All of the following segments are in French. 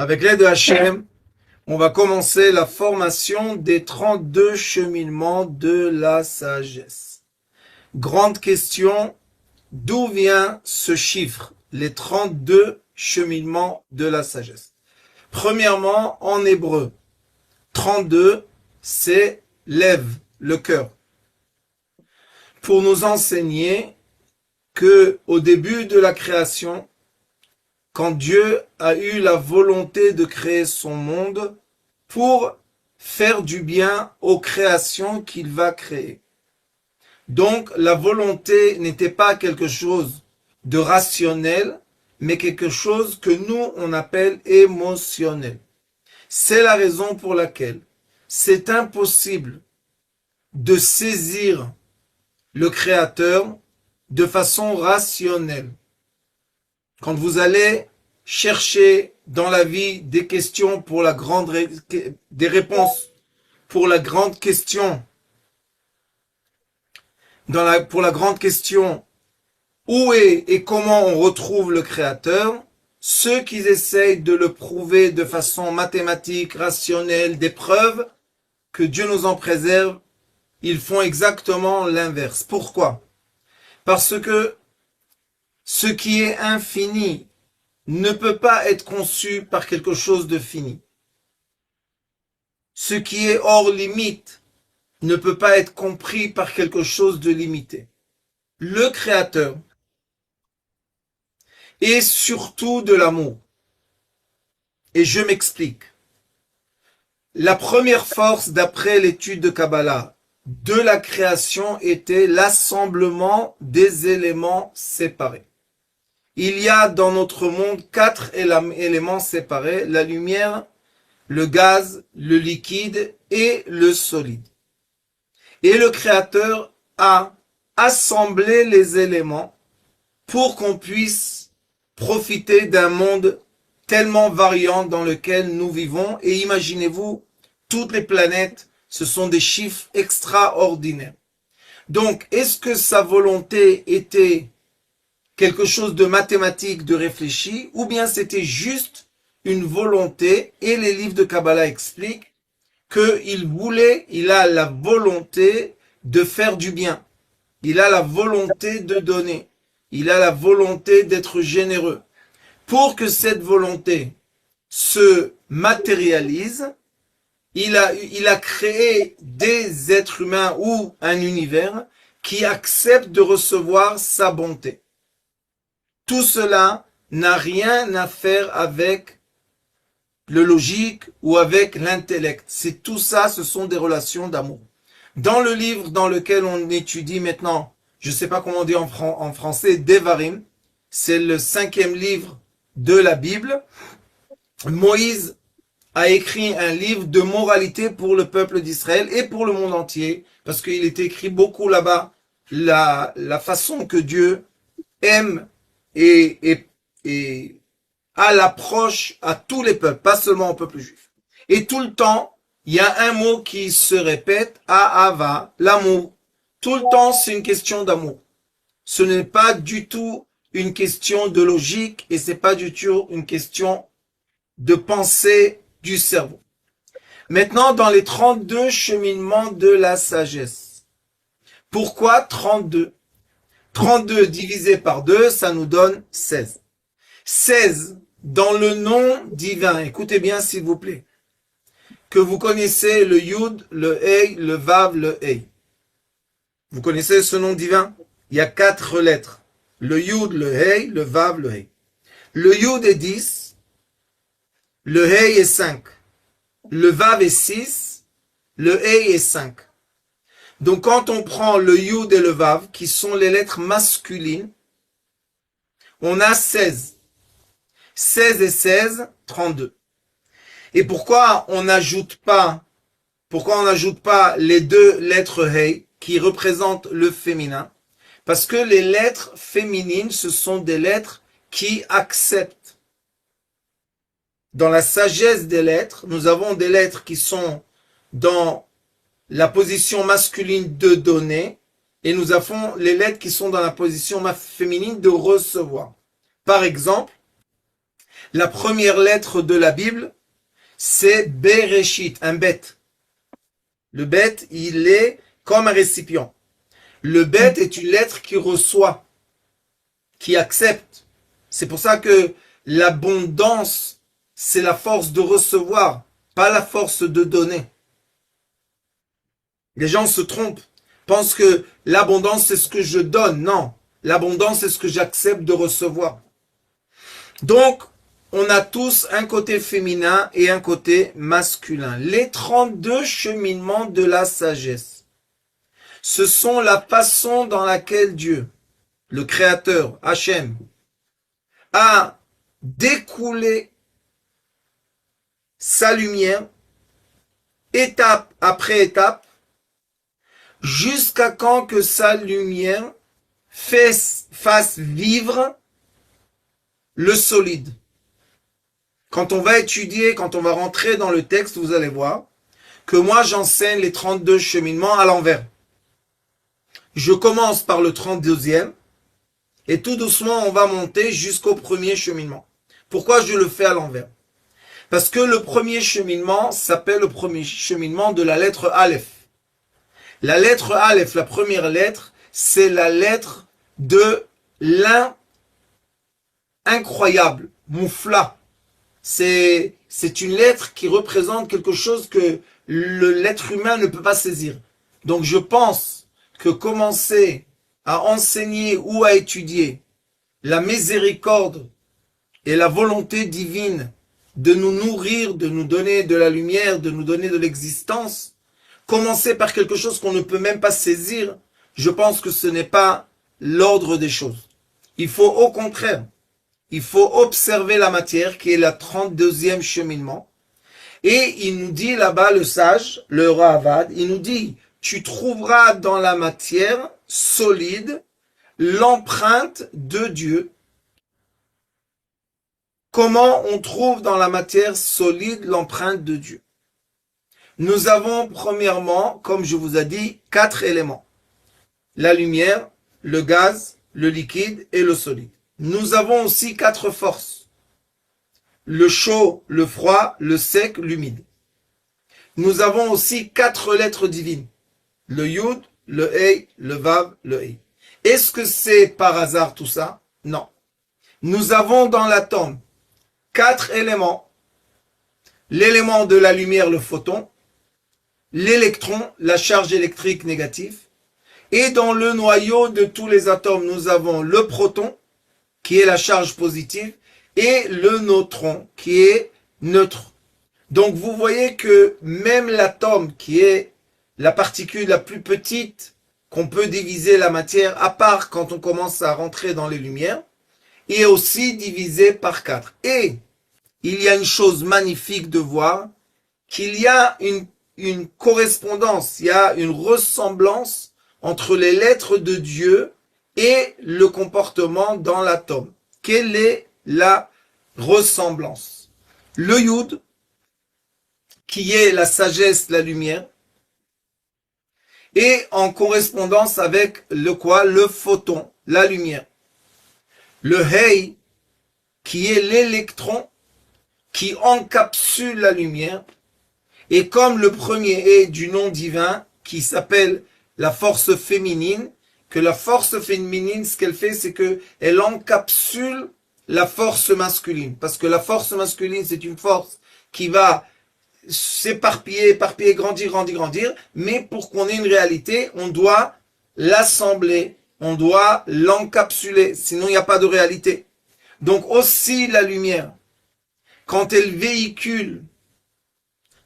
Avec l'aide de Hachem, on va commencer la formation des 32 cheminements de la sagesse. Grande question, d'où vient ce chiffre, les 32 cheminements de la sagesse? Premièrement, en hébreu, 32, c'est lève, le cœur. Pour nous enseigner que au début de la création, quand Dieu a eu la volonté de créer son monde pour faire du bien aux créations qu'il va créer. Donc, la volonté n'était pas quelque chose de rationnel, mais quelque chose que nous, on appelle émotionnel. C'est la raison pour laquelle c'est impossible de saisir le Créateur de façon rationnelle. Quand vous allez chercher dans la vie des questions pour la grande des réponses pour la grande question pour la grande question où est et comment on retrouve le Créateur, ceux qui essayent de le prouver de façon mathématique, rationnelle, des preuves, que Dieu nous en préserve, ils font exactement l'inverse. Pourquoi? Parce que ce qui est infini ne peut pas être conçu par quelque chose de fini. Ce qui est hors limite ne peut pas être compris par quelque chose de limité. Le Créateur est surtout de l'amour. Et je m'explique. La première force, d'après l'étude de Kabbalah, de la création était l'assemblement des éléments séparés. Il y a dans notre monde 4 éléments séparés, la lumière, le gaz, le liquide et le solide. Et le Créateur a assemblé les éléments pour qu'on puisse profiter d'un monde tellement variant dans lequel nous vivons. Et imaginez-vous, toutes les planètes, ce sont des chiffres extraordinaires. Donc, est-ce que sa volonté était quelque chose de mathématique, de réfléchi, ou bien c'était juste une volonté, et les livres de Kabbalah expliquent il a la volonté de faire du bien. Il a la volonté de donner. Il a la volonté d'être généreux. Pour que cette volonté se matérialise, il a créé des êtres humains ou un univers qui acceptent de recevoir sa bonté. Tout cela n'a rien à faire avec le logique ou avec l'intellect. C'est tout ça, ce sont des relations d'amour. Dans le livre dans lequel on étudie maintenant, je ne sais pas comment on dit en français, Devarim, c'est le 5e livre de la Bible. Moïse a écrit un livre de moralité pour le peuple d'Israël et pour le monde entier, parce qu'il est écrit beaucoup là-bas la façon que Dieu aime et à l'approche à tous les peuples, pas seulement au peuple juif. Et tout le temps, il y a un mot qui se répète, Ahava, l'amour. Tout le temps, c'est une question d'amour. Ce n'est pas du tout une question de logique et c'est pas du tout une question de pensée du cerveau. Maintenant, dans les 32 cheminements de la sagesse. Pourquoi 32? 32 divisé par 2, ça nous donne 16. 16 dans le nom divin. Écoutez bien s'il vous plaît. Que vous connaissez le Yud, le Hey, le Vav, le Hey. Vous connaissez ce nom divin? Il y a 4 lettres. Le Yud, le Hey, le Vav, le Hey. Le Yud est 10. Le Hey est 5. Le Vav est 6. Le Hey est 5. Donc quand on prend le Yud et le Vav, qui sont les lettres masculines, on a 16. 16 et 16, 32. Et pourquoi on n'ajoute pas les 2 lettres Hey qui représentent le féminin? Parce que les lettres féminines, ce sont des lettres qui acceptent. Dans la sagesse des lettres, nous avons des lettres qui sont dans la position masculine de donner et nous avons les lettres qui sont dans la position féminine de recevoir. Par exemple, La première lettre de la Bible, c'est Bereshit, un bet. Le bet, il est comme un récipient. Le bet est une lettre qui reçoit, qui accepte. C'est pour ça que l'abondance, c'est la force de recevoir, pas la force de donner. Les gens se trompent, pensent que l'abondance, c'est ce que je donne. Non, l'abondance, c'est ce que j'accepte de recevoir. Donc, on a tous un côté féminin et un côté masculin. Les 32 cheminements de la sagesse, ce sont la façon dans laquelle Dieu, le Créateur, Hachem, a découlé sa lumière, étape après étape, jusqu'à quand que sa lumière fasse vivre le solide. Quand on va étudier, quand on va rentrer dans le texte, vous allez voir que moi j'enseigne les 32 cheminements à l'envers. Je commence par le 32e et tout doucement on va monter jusqu'au premier cheminement. Pourquoi je le fais à l'envers? Parce que le premier cheminement s'appelle le premier cheminement de la lettre Aleph. La lettre Aleph, la première lettre, c'est la lettre de l'incroyable, Moufla. C'est une lettre qui représente quelque chose que l'être humain ne peut pas saisir. Donc je pense que commencer à enseigner ou à étudier la miséricorde et la volonté divine de nous nourrir, de nous donner de la lumière, de nous donner de l'existence, commencer par quelque chose qu'on ne peut même pas saisir, je pense que ce n'est pas l'ordre des choses. Il faut au contraire, il faut observer la matière qui est la 32e cheminement. Et il nous dit là-bas, le sage, le Ravad, il nous dit, tu trouveras dans la matière solide l'empreinte de Dieu. Comment on trouve dans la matière solide l'empreinte de Dieu? Nous avons premièrement, comme je vous ai dit, 4 éléments. La lumière, le gaz, le liquide et le solide. Nous avons aussi 4 forces. Le chaud, le froid, le sec, l'humide. Nous avons aussi 4 lettres divines. Le Yud, le Hey, le Vav, le Hey. Est-ce que c'est par hasard tout ça? Non. Nous avons dans l'atome 4 éléments. L'élément de la lumière, le photon. L'électron, la charge électrique négative. Et dans le noyau de tous les atomes, nous avons le proton, qui est la charge positive, et le neutron, qui est neutre. Donc vous voyez que même l'atome, qui est la particule la plus petite qu'on peut diviser la matière, à part quand on commence à rentrer dans les lumières, est aussi divisé par 4. Et il y a une chose magnifique de voir, qu'il y a une correspondance, il y a une ressemblance entre les lettres de Dieu et le comportement dans l'atome. Quelle est la ressemblance? Le Yud, qui est la sagesse, la lumière, est en correspondance avec le quoi? Le photon, la lumière. Le Hey, qui est l'électron, qui encapsule la lumière, et comme le premier est du nom divin, qui s'appelle la force féminine, que la force féminine, ce qu'elle fait, c'est que elle encapsule la force masculine. Parce que la force masculine, c'est une force qui va s'éparpiller, éparpiller, grandir, grandir, grandir. Mais pour qu'on ait une réalité, on doit l'assembler, on doit l'encapsuler. Sinon, il n'y a pas de réalité. Donc aussi la lumière, quand elle véhicule,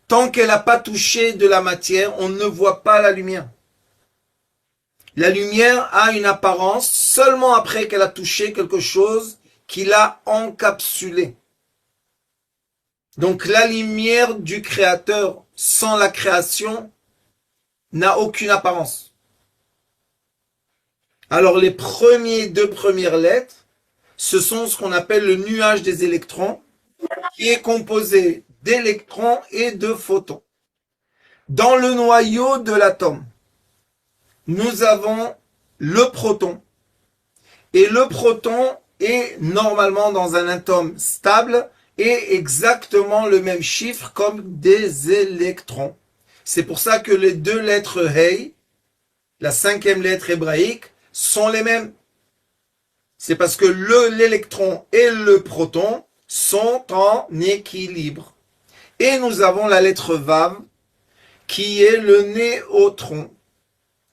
tant qu'elle n'a pas touché de la matière, on ne voit pas la lumière. La lumière a une apparence seulement après qu'elle a touché quelque chose qui l'a encapsulé. Donc la lumière du Créateur sans la création n'a aucune apparence. Alors les deux premières lettres, ce sont ce qu'on appelle le nuage des électrons, qui est composé d'électrons et de photons. Dans le noyau de l'atome, nous avons le proton. Et le proton est normalement dans un atome stable est exactement le même chiffre comme des électrons. C'est pour ça que les deux lettres Hey, la cinquième lettre hébraïque, sont les mêmes. C'est parce que l'électron et le proton sont en équilibre. Et nous avons la lettre Vav, qui est le néutron.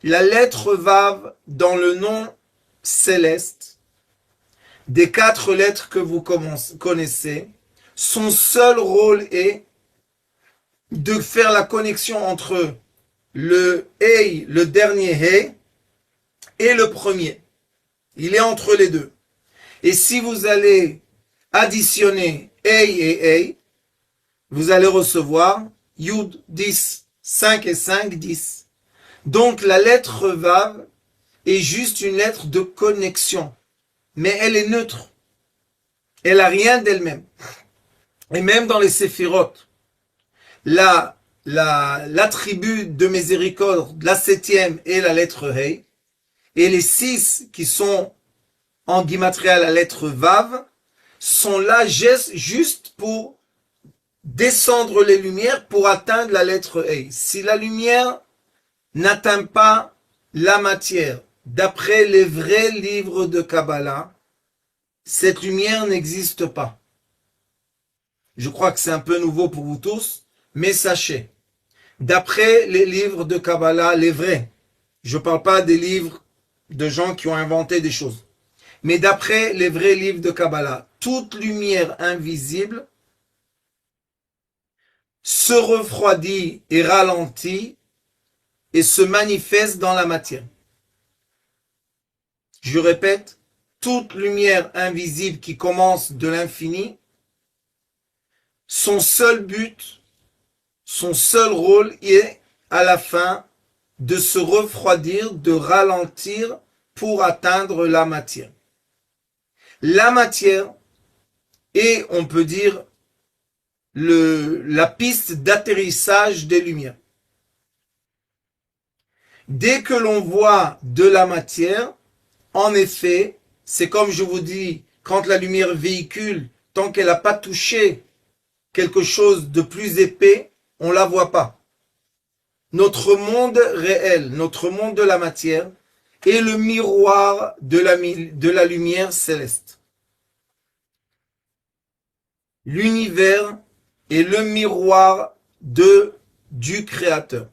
La lettre Vav dans le nom céleste, des 4 lettres que vous connaissez, son seul rôle est de faire la connexion entre le Hey, le dernier Hey, et le premier. Il est entre les deux. Et si vous allez additionner Hey et Hey, vous allez recevoir Yud 10, 5 et 5, 10. Donc la lettre Vav est juste une lettre de connexion. Mais elle est neutre. Elle n'a rien d'elle-même. Et même dans les séphirotes, l'attribut de miséricorde, la 7e est la lettre Hey, et les 6 qui sont en guimatria la lettre Vav, sont là juste pour descendre les lumières pour atteindre la lettre Hey. Si la lumière n'atteint pas la matière, d'après les vrais livres de Kabbalah, cette lumière n'existe pas. Je crois que c'est un peu nouveau pour vous tous, mais sachez, d'après les livres de Kabbalah, les vrais, je ne parle pas des livres de gens qui ont inventé des choses, mais d'après les vrais livres de Kabbalah, toute lumière invisible se refroidit et ralentit et se manifeste dans la matière. Je répète, toute lumière invisible qui commence de l'infini, son seul but, son seul rôle est à la fin de se refroidir, de ralentir pour atteindre la matière. La matière est, on peut dire, la piste d'atterrissage des lumières. Dès que l'on voit de la matière, en effet, c'est comme je vous dis, quand la lumière véhicule, tant qu'elle n'a pas touché quelque chose de plus épais, on ne la voit pas. Notre monde réel, notre monde de la matière, est le miroir de la lumière céleste. L'univers est le miroir du Créateur.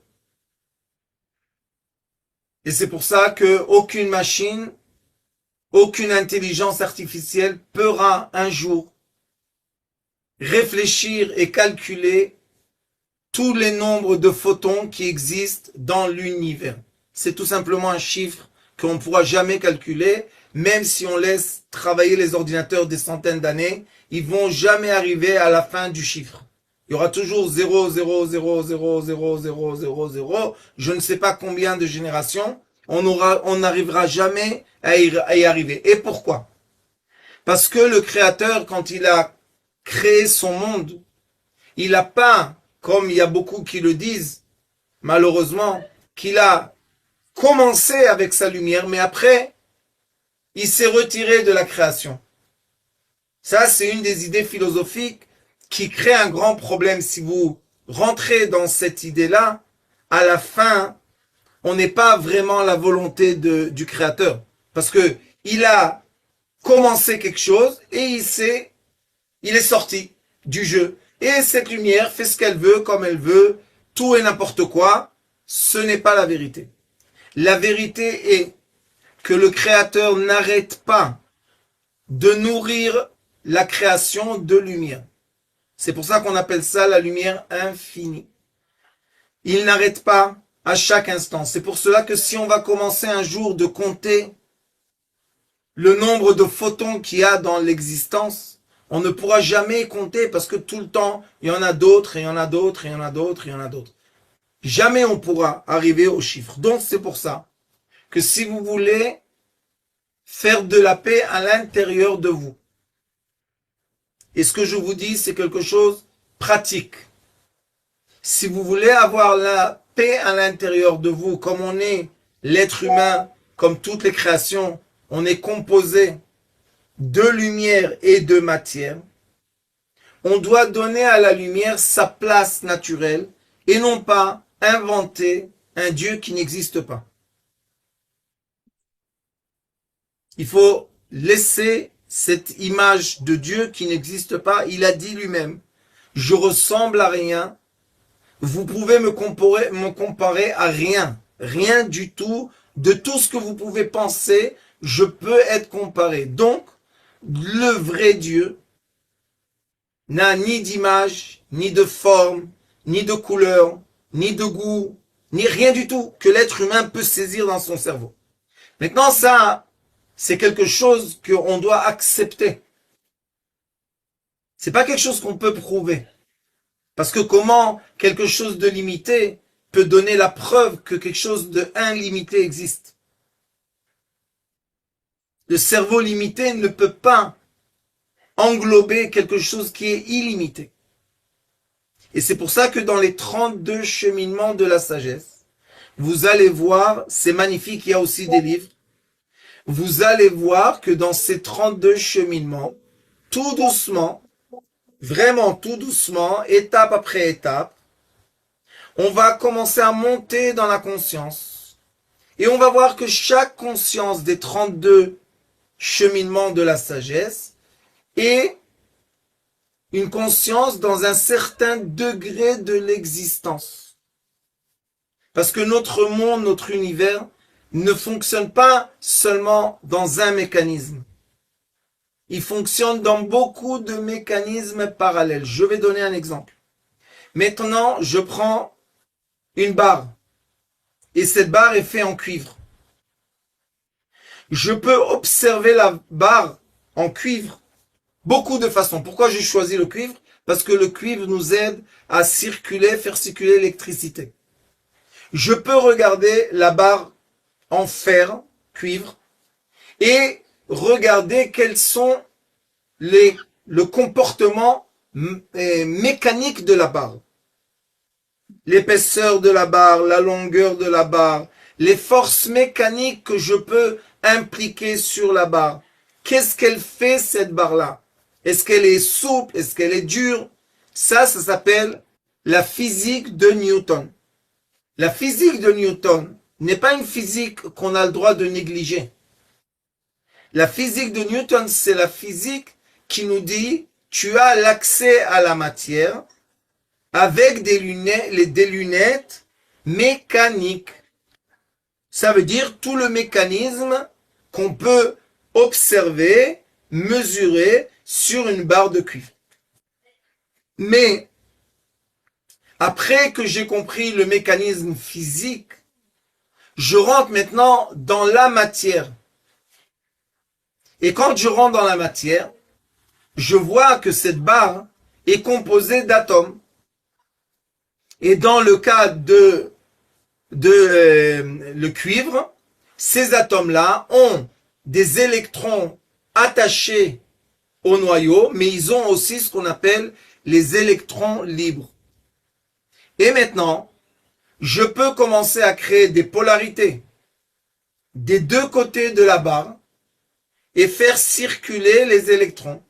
Et c'est pour ça qu'aucune machine, aucune intelligence artificielle pourra un jour réfléchir et calculer tous les nombres de photons qui existent dans l'univers. C'est tout simplement un chiffre qu'on ne pourra jamais calculer, même si on laisse travailler les ordinateurs des centaines d'années, ils vont jamais arriver à la fin du chiffre. Il y aura toujours 0, 0, 0, 0, 0, 0, 0, 0, je ne sais pas combien de générations, on n'arrivera jamais à y arriver. Et pourquoi? Parce que le Créateur, quand il a créé son monde, il n'a pas, comme il y a beaucoup qui le disent, malheureusement, qu'il a commencé avec sa lumière, mais après, il s'est retiré de la création. Ça, c'est une des idées philosophiques qui crée un grand problème. Si vous rentrez dans cette idée-là, à la fin, on n'est pas vraiment la volonté du Créateur. Parce que il a commencé quelque chose et il est sorti du jeu. Et cette lumière fait ce qu'elle veut, comme elle veut, tout et n'importe quoi. Ce n'est pas la vérité. La vérité est que le Créateur n'arrête pas de nourrir la création de lumière. C'est pour ça qu'on appelle ça la lumière infinie. Il n'arrête pas à chaque instant. C'est pour cela que si on va commencer un jour de compter le nombre de photons qu'il y a dans l'existence, on ne pourra jamais compter parce que tout le temps, il y en a d'autres, et il y en a d'autres, et il y en a d'autres, et il y en a d'autres. Jamais on pourra arriver au chiffre. Donc c'est pour ça que si vous voulez faire de la paix à l'intérieur de vous, et ce que je vous dis, c'est quelque chose pratique. Si vous voulez avoir la paix à l'intérieur de vous, comme on est l'être humain, comme toutes les créations, on est composé de lumière et de matière. on doit donner à la lumière sa place naturelle et non pas inventer un Dieu qui n'existe pas. Il faut laisser cette image de Dieu qui n'existe pas. Il a dit lui-même, je ressemble à rien, vous pouvez me comparer à rien, rien du tout, de tout ce que vous pouvez penser, je peux être comparé. Donc, le vrai Dieu n'a ni d'image, ni de forme, ni de couleur, ni de goût, ni rien du tout que l'être humain peut saisir dans son cerveau. Maintenant, ça, c'est quelque chose qu'on doit accepter. C'est pas quelque chose qu'on peut prouver. Parce que comment quelque chose de limité peut donner la preuve que quelque chose de illimité existe? Le cerveau limité ne peut pas englober quelque chose qui est illimité. Et c'est pour ça que dans les 32 cheminements de la sagesse, vous allez voir, c'est magnifique, il y a aussi des livres, vous allez voir que dans ces 32 cheminements, tout doucement, vraiment tout doucement, étape après étape, on va commencer à monter dans la conscience. Et on va voir que chaque conscience des 32 cheminements de la sagesse est une conscience dans un certain degré de l'existence. Parce que notre monde, notre univers, ne fonctionne pas seulement dans un mécanisme. Il fonctionne dans beaucoup de mécanismes parallèles. Je vais donner un exemple. Maintenant, je prends une barre. Et cette barre est faite en cuivre. Je peux observer la barre en cuivre beaucoup de façons. Pourquoi j'ai choisi le cuivre? Parce que le cuivre nous aide à circuler, faire circuler l'électricité. Je peux regarder la barre en fer, cuivre, et regarder quels sont le comportement mécanique de la barre. L'épaisseur de la barre, la longueur de la barre, les forces mécaniques que je peux impliquer sur la barre. Qu'est-ce qu'elle fait cette barre-là? Est-ce qu'elle est souple? Est-ce qu'elle est dure? Ça s'appelle la physique de Newton. La physique de Newton n'est pas une physique qu'on a le droit de négliger. La physique de Newton, c'est la physique qui nous dit tu as l'accès à la matière avec des lunettes mécaniques. Ça veut dire tout le mécanisme qu'on peut observer, mesurer sur une barre de cuivre. Mais après que j'ai compris le mécanisme physique, je rentre maintenant dans la matière. Et quand je rentre dans la matière, je vois que cette barre est composée d'atomes. Et dans le cas de le cuivre, ces atomes-là ont des électrons attachés au noyau, mais ils ont aussi ce qu'on appelle les électrons libres. Et maintenant, je peux commencer à créer des polarités des deux côtés de la barre et faire circuler les électrons.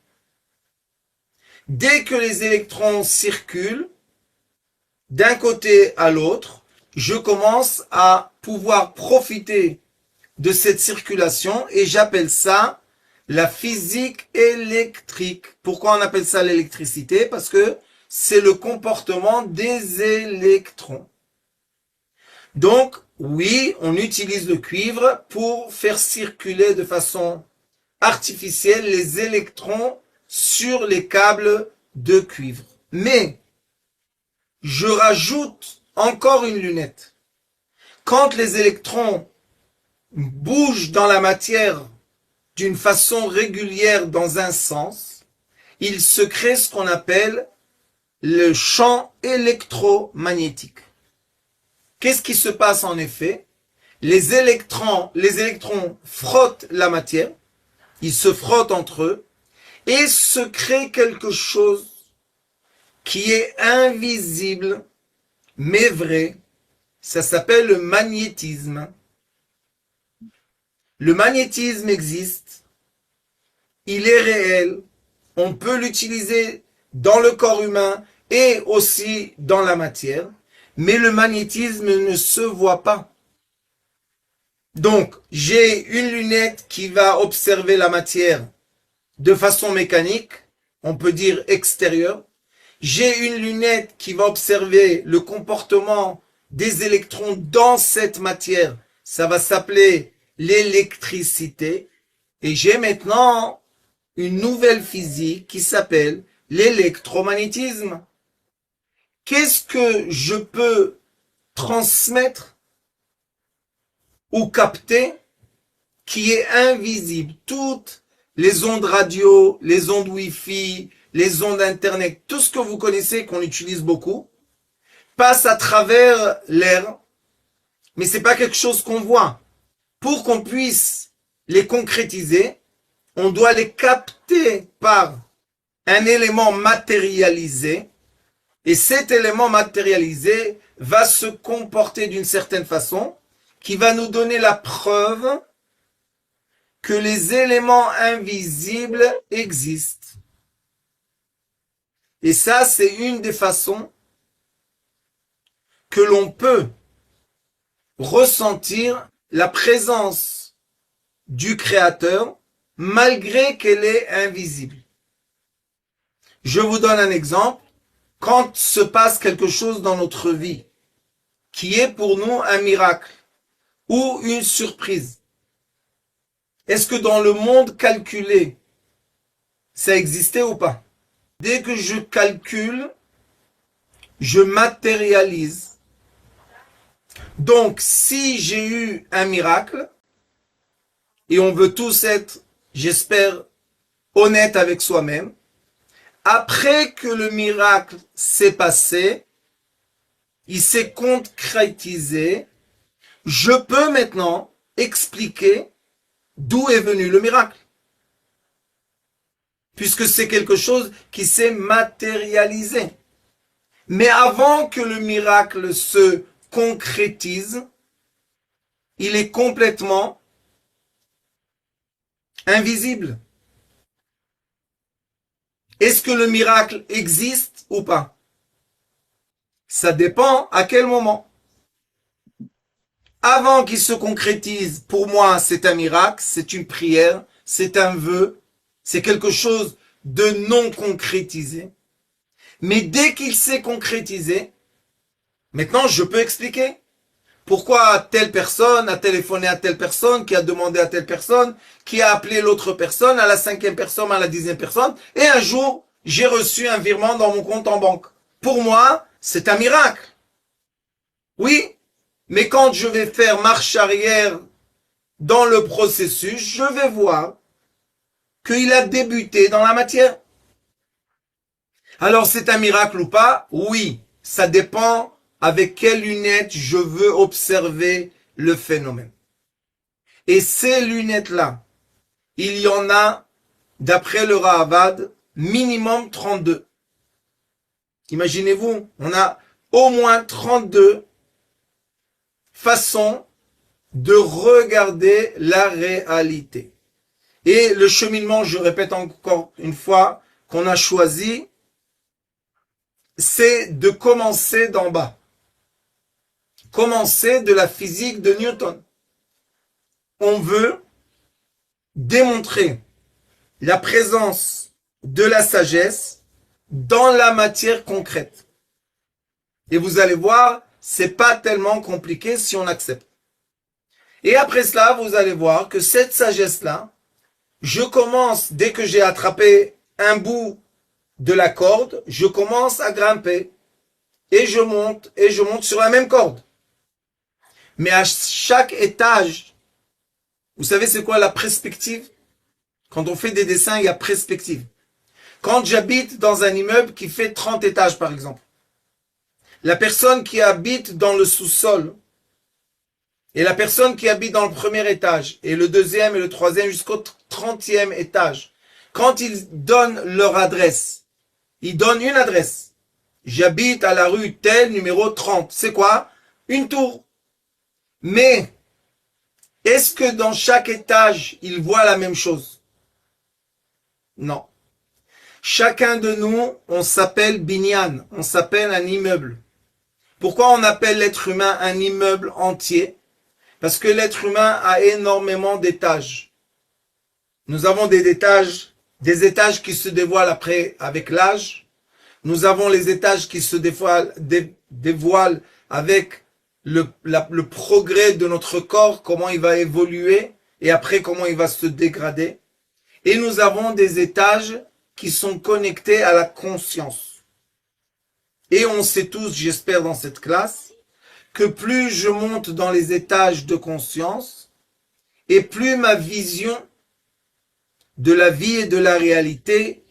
Dès que les électrons circulent d'un côté à l'autre, je commence à pouvoir profiter de cette circulation et j'appelle ça la physique électrique. Pourquoi on appelle ça l'électricité? Parce que c'est le comportement des électrons. Donc, oui, on utilise le cuivre pour faire circuler de façon artificielle les électrons sur les câbles de cuivre. Mais, je rajoute encore une lunette. Quand les électrons bougent dans la matière d'une façon régulière dans un sens, il se crée ce qu'on appelle le champ électromagnétique. Qu'est-ce qui se passe en effet? Les électrons frottent la matière, ils se frottent entre eux, et se crée quelque chose qui est invisible, mais vrai. Ça s'appelle le magnétisme. Le magnétisme existe, il est réel, on peut l'utiliser dans le corps humain et aussi dans la matière, mais le magnétisme ne se voit pas. Donc, j'ai une lunette qui va observer la matière de façon mécanique, on peut dire extérieure. J'ai une lunette qui va observer le comportement des électrons dans cette matière. Ça va s'appeler l'électricité. Et j'ai maintenant une nouvelle physique qui s'appelle l'électromagnétisme. Qu'est-ce que je peux transmettre ou capter qui est invisible? Toutes les ondes radio, les ondes Wi-Fi, les ondes Internet, tout ce que vous connaissez, qu'on utilise beaucoup, passe à travers l'air, mais c'est pas quelque chose qu'on voit. Pour qu'on puisse les concrétiser, on doit les capter par un élément matérialisé, et cet élément matérialisé va se comporter d'une certaine façon qui va nous donner la preuve que les éléments invisibles existent. Et ça, c'est une des façons que l'on peut ressentir la présence du Créateur malgré qu'elle est invisible. Je vous donne un exemple. Quand se passe quelque chose dans notre vie qui est pour nous un miracle ou une surprise, est-ce que dans le monde calculé, ça existait ou pas? Dès que je calcule, je matérialise. Donc, si j'ai eu un miracle, et on veut tous être, j'espère, honnêtes avec soi-même, après que le miracle s'est passé, il s'est concrétisé, je peux maintenant expliquer d'où est venu le miracle. Puisque c'est quelque chose qui s'est matérialisé. Mais avant que le miracle se concrétise, il est complètement invisible. Est-ce que le miracle existe ou pas? Ça dépend à quel moment. Avant qu'il se concrétise, pour moi, c'est un miracle, c'est une prière, c'est un vœu, c'est quelque chose de non concrétisé. Mais dès qu'il s'est concrétisé, maintenant je peux expliquer pourquoi telle personne a téléphoné à telle personne, qui a demandé à telle personne, qui a appelé l'autre personne, à la 5e personne, à la 10e personne, et un jour, j'ai reçu un virement dans mon compte en banque. Pour moi, c'est un miracle. Oui, mais quand je vais faire marche arrière dans le processus, je vais voir qu'il a débuté dans la matière. Alors c'est un miracle ou pas? Oui, ça dépend avec quelles lunettes je veux observer le phénomène. Et ces lunettes-là, il y en a, d'après le Rahavad, minimum 32. Imaginez-vous, on a au moins 32 façons de regarder la réalité. Et le cheminement, je répète encore une fois, qu'on a choisi, c'est de commencer d'en bas. Commencer de la physique de Newton. On veut démontrer la présence de la sagesse dans la matière concrète. Et vous allez voir, c'est pas tellement compliqué si on accepte. Et après cela, vous allez voir que cette sagesse-là, je commence, dès que j'ai attrapé un bout de la corde, je commence à grimper. Et je monte sur la même corde. Mais à chaque étage, vous savez c'est quoi la perspective? Quand on fait des dessins, il y a perspective. Quand j'habite dans un immeuble qui fait 30 étages, par exemple, la personne qui habite dans le sous-sol et la personne qui habite dans le premier étage et le deuxième et le troisième jusqu'au 30e étage, quand ils donnent leur adresse, ils donnent une adresse. J'habite à la rue telle, numéro 30. C'est quoi? Une tour. Mais, est-ce que dans chaque étage, ils voient la même chose? Non. chacun de nous, on s'appelle binyan, on s'appelle un immeuble. Pourquoi on appelle l'être humain un immeuble entier? Parce que l'être humain a énormément d'étages. Nous avons des étages qui se dévoilent après avec l'âge. Nous avons les étages qui se dévoilent avec le progrès de notre corps, comment il va évoluer, et après comment il va se dégrader. Et nous avons des étages qui sont connectés à la conscience. Et on sait tous, j'espère dans cette classe, que plus je monte dans les étages de conscience, et plus ma vision de la vie et de la réalité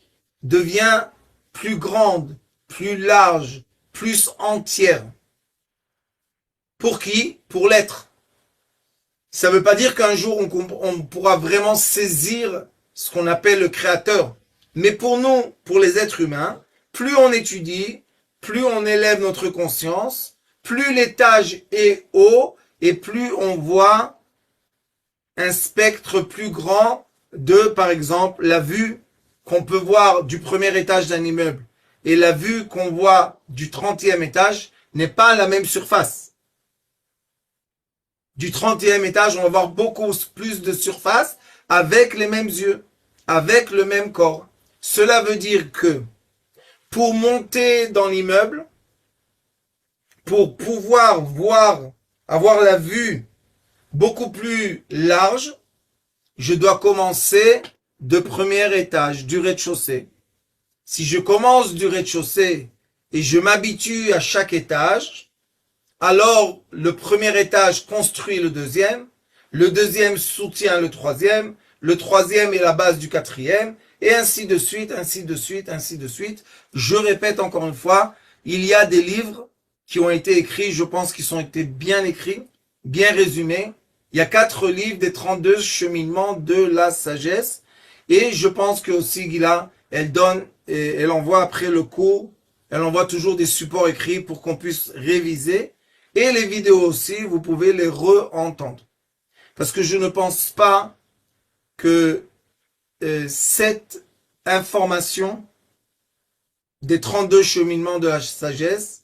devient plus grande, plus large, plus entière. Pour qui? Pour l'être. Ça ne veut pas dire qu'un jour on pourra vraiment saisir ce qu'on appelle le créateur. Mais pour nous, pour les êtres humains, plus on étudie, plus on élève notre conscience, plus l'étage est haut et plus on voit un spectre plus grand de, par exemple, la vue qu'on peut voir du premier étage d'un immeuble et la vue qu'on voit du 30e étage n'est pas la même surface. Du 30e étage, on va voir beaucoup plus de surface avec les mêmes yeux, avec le même corps. Cela veut dire que pour monter dans l'immeuble, pour pouvoir avoir la vue beaucoup plus large, je dois commencer de premier étage, du rez-de-chaussée. Si je commence du rez-de-chaussée et je m'habitue à chaque étage, alors le premier étage construit le deuxième soutient le troisième est la base du quatrième, et ainsi de suite, ainsi de suite, ainsi de suite. Je répète encore une fois, il y a des livres qui ont été écrits, je pense qu'ils ont été bien écrits, bien résumés. Il y a 4 livres des 32 cheminements de la sagesse. Et je pense que aussi Gila, elle envoie après le cours, elle envoie toujours des supports écrits pour qu'on puisse réviser. Et les vidéos aussi, vous pouvez les re-entendre. Parce que je ne pense pas que cette information des 32 cheminements de la sagesse,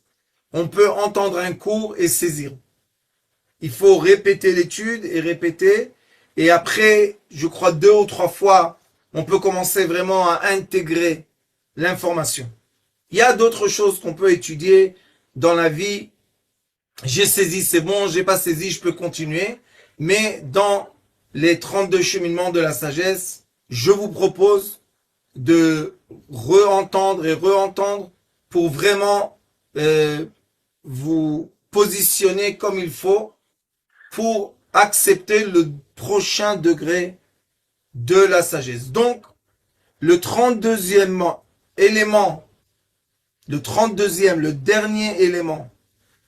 on peut entendre un cours et saisir. Il faut répéter l'étude et répéter. Et après, je crois 2 ou 3 fois, on peut commencer vraiment à intégrer l'information. Il y a d'autres choses qu'on peut étudier dans la vie. J'ai saisi, c'est bon, j'ai pas saisi, je peux continuer. Mais dans les 32 cheminements de la sagesse, je vous propose de re-entendre et re-entendre pour vraiment vous positionner comme il faut pour accepter le prochain degré de la sagesse. Donc, le 32e élément, le dernier élément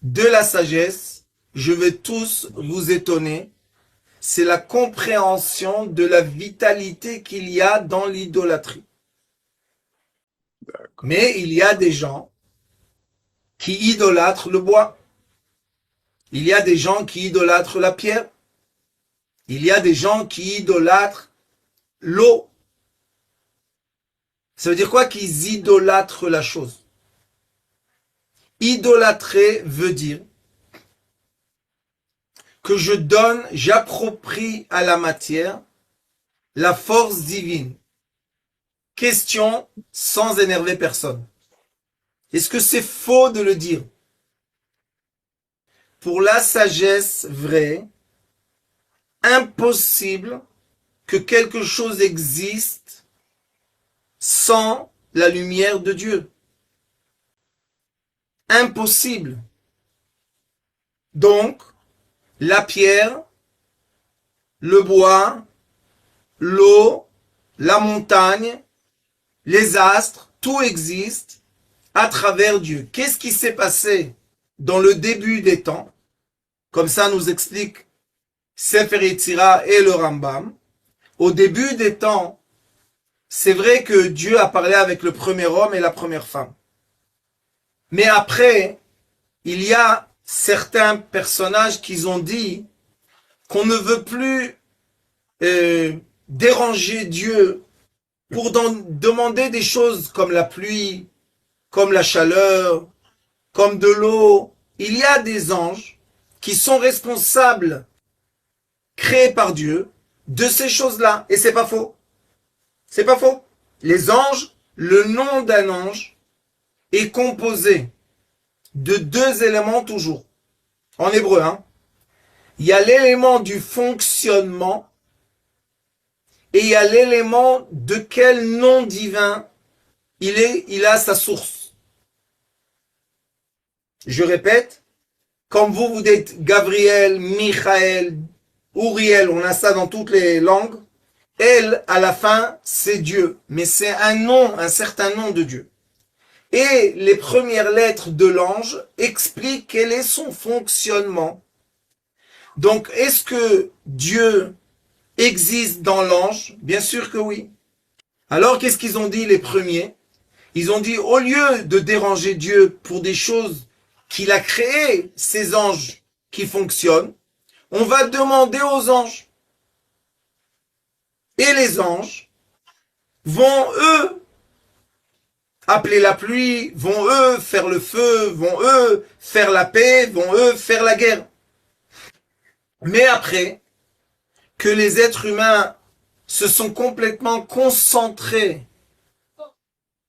de la sagesse, je vais tous vous étonner, c'est la compréhension de la vitalité qu'il y a dans l'idolâtrie. Mais il y a des gens qui idolâtrent le bois. Il y a des gens qui idolâtrent la pierre. Il y a des gens qui idolâtrent l'eau. Ça veut dire quoi qu'ils idolâtrent la chose? Idolâtrer veut dire que j'approprie à la matière la force divine. Question sans énerver personne. Est-ce que c'est faux de le dire? Pour la sagesse vraie, impossible que quelque chose existe sans la lumière de Dieu. Impossible. Donc, la pierre, le bois, l'eau, la montagne, les astres, tout existe à travers Dieu. Qu'est-ce qui s'est passé dans le début des temps? Comme ça nous explique Sefer Yetzira et le Rambam. Au début des temps, c'est vrai que Dieu a parlé avec le premier homme et la première femme. Mais après, il y a certains personnages qui ont dit qu'on ne veut plus déranger Dieu pour demander des choses comme la pluie, comme la chaleur, comme de l'eau. Il y a des anges qui sont responsables, créés par Dieu, de ces choses-là. Et c'est pas faux. C'est pas faux. Les anges, le nom d'un ange est composé de deux éléments toujours. En hébreu, hein. Il y a l'élément du fonctionnement et il y a l'élément de quel nom divin il a sa source. Je répète, comme vous dites Gabriel, Michael, Uriel, on a ça dans toutes les langues. Elle, à la fin, c'est Dieu. Mais c'est un nom, un certain nom de Dieu. Et les premières lettres de l'ange expliquent quel est son fonctionnement. Donc, est-ce que Dieu existe dans l'ange? Bien sûr que oui. Alors, qu'est-ce qu'ils ont dit les premiers? Ils ont dit, au lieu de déranger Dieu pour des choses qu'il a créées, ces anges qui fonctionnent, on va demander aux anges. Et les anges vont, eux, appeler la pluie, vont, eux, faire le feu, vont, eux, faire la paix, vont, eux, faire la guerre. Mais après que les êtres humains se sont complètement concentrés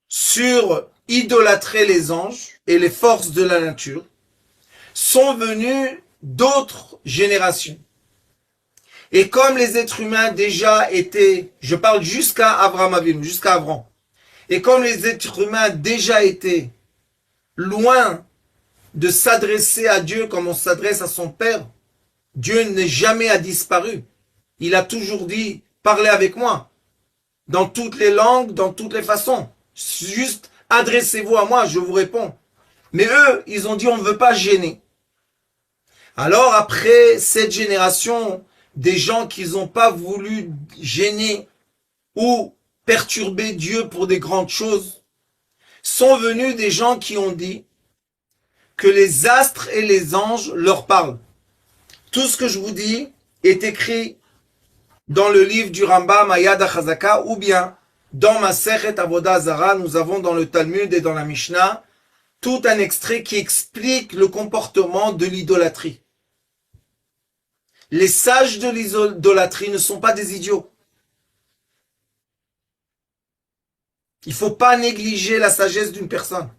sur idolâtrer les anges et les forces de la nature, sont venues d'autres générations. Et comme les êtres humains déjà étaient, je parle jusqu'à Abraham Avinu, jusqu'à Abraham, et comme les êtres humains déjà étaient loin de s'adresser à Dieu comme on s'adresse à son Père, Dieu n'est jamais disparu. Il a toujours dit, parlez avec moi, dans toutes les langues, dans toutes les façons. Juste adressez-vous à moi, je vous réponds. Mais eux, ils ont dit, on ne veut pas gêner. Alors après cette génération, des gens qui n'ont pas voulu gêner ou perturber Dieu pour des grandes choses, sont venus des gens qui ont dit que les astres et les anges leur parlent. Tout ce que je vous dis est écrit dans le livre du Rambam Yad HaChazaka ou bien dans Masechet Avodah Zara, nous avons dans le Talmud et dans la Mishnah tout un extrait qui explique le comportement de l'idolâtrie. Les sages de l'idolâtrie ne sont pas des idiots. Il ne faut pas négliger la sagesse d'une personne.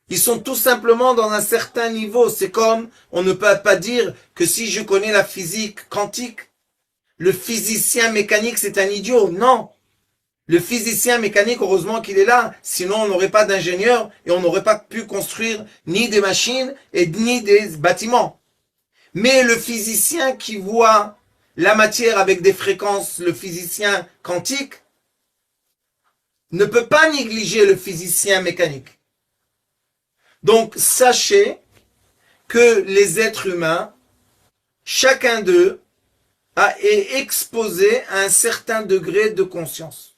Ils sont tout simplement dans un certain niveau. C'est comme, on ne peut pas dire que si je connais la physique quantique, le physicien mécanique c'est un idiot. Non. Le physicien mécanique, heureusement qu'il est là, sinon on n'aurait pas d'ingénieur et on n'aurait pas pu construire ni des machines et ni des bâtiments. Mais le physicien qui voit la matière avec des fréquences, le physicien quantique, ne peut pas négliger le physicien mécanique. Donc sachez que les êtres humains, chacun d'eux, est exposé à un certain degré de conscience.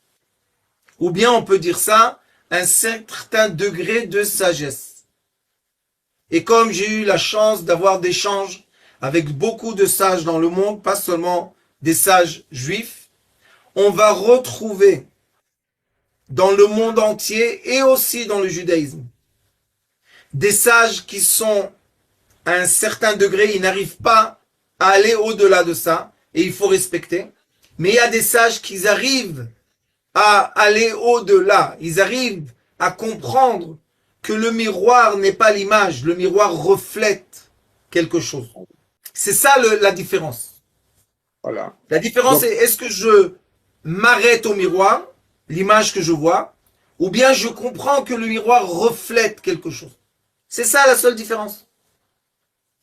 Ou bien on peut dire ça, un certain degré de sagesse. Et comme j'ai eu la chance d'avoir des échanges avec beaucoup de sages dans le monde, pas seulement des sages juifs, on va retrouver dans le monde entier et aussi dans le judaïsme des sages qui sont à un certain degré, ils n'arrivent pas à aller au-delà de ça, et il faut respecter. Mais il y a des sages qui arrivent à aller au-delà, ils arrivent à comprendre que le miroir n'est pas l'image, le miroir reflète quelque chose. C'est ça la différence. Voilà. La différence Donc, est, est-ce que je m'arrête au miroir, l'image que je vois, ou bien je comprends que le miroir reflète quelque chose. C'est ça la seule différence.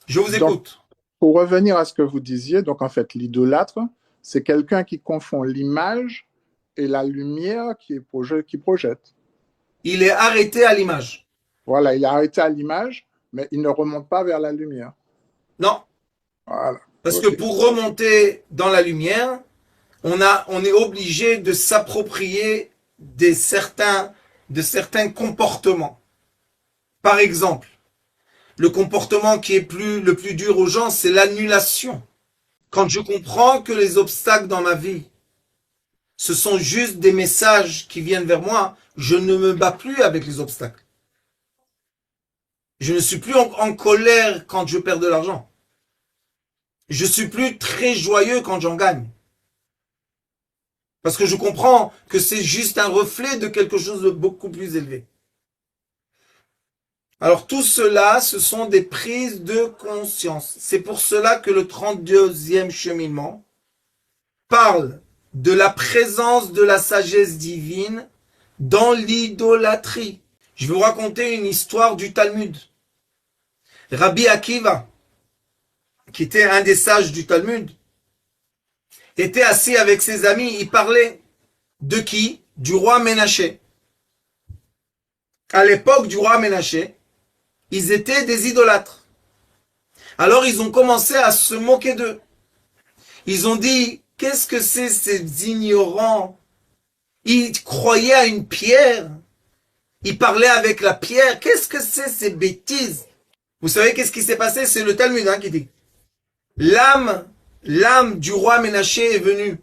Je vous donc, écoute. pour revenir à ce que vous disiez, donc en fait, l'idolâtre, c'est quelqu'un qui confond l'image et la lumière qui projette. Il est arrêté à l'image. Voilà, il est arrêté à l'image, mais il ne remonte pas vers la lumière. Non, Voilà. parce que Ok. pour remonter dans la lumière, on est obligé de s'approprier de certains comportements. Par exemple, le comportement qui est le plus dur aux gens, c'est l'annulation. Quand je comprends que les obstacles dans ma vie Ce sont juste des messages qui viennent vers moi. Je ne me bats plus avec les obstacles. Je ne suis plus en colère quand je perds de l'argent. Je suis plus très joyeux quand j'en gagne. Parce que je comprends que c'est juste un reflet de quelque chose de beaucoup plus élevé. Alors tout cela, ce sont des prises de conscience. C'est pour cela que le 32e cheminement parle de la présence de la sagesse divine dans l'idolâtrie. Je vais vous raconter une histoire du Talmud. Rabbi Akiva, qui était un des sages du Talmud, était assis avec ses amis. Il parlait de qui? Du roi Ménaché. À l'époque du roi Ménaché, ils étaient des idolâtres. Alors ils ont commencé à se moquer d'eux. Ils ont dit, qu'est-ce que c'est ces ignorants? Ils croyaient à une pierre. Ils parlaient avec la pierre. Qu'est-ce que c'est ces bêtises? Vous savez qu'est-ce qui s'est passé? C'est le Talmud qui dit. L'âme du roi Ménaché est venue.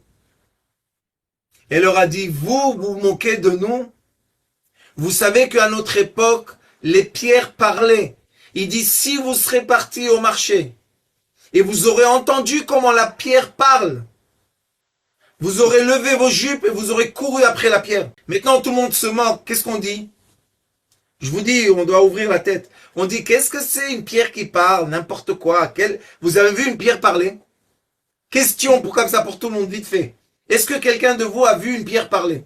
Elle leur a dit, vous vous moquez de nous? Vous savez qu'à notre époque, les pierres parlaient. Il dit, si vous serez partis au marché et vous aurez entendu comment la pierre parle, vous aurez levé vos jupes et vous aurez couru après la pierre. Maintenant, tout le monde se moque. Qu'est-ce qu'on dit? Je vous dis, on doit ouvrir la tête. On dit, qu'est-ce que c'est une pierre qui parle? N'importe quoi. Vous avez vu une pierre parler? Question pour comme ça pour tout le monde, vite fait. Est-ce que quelqu'un de vous a vu une pierre parler?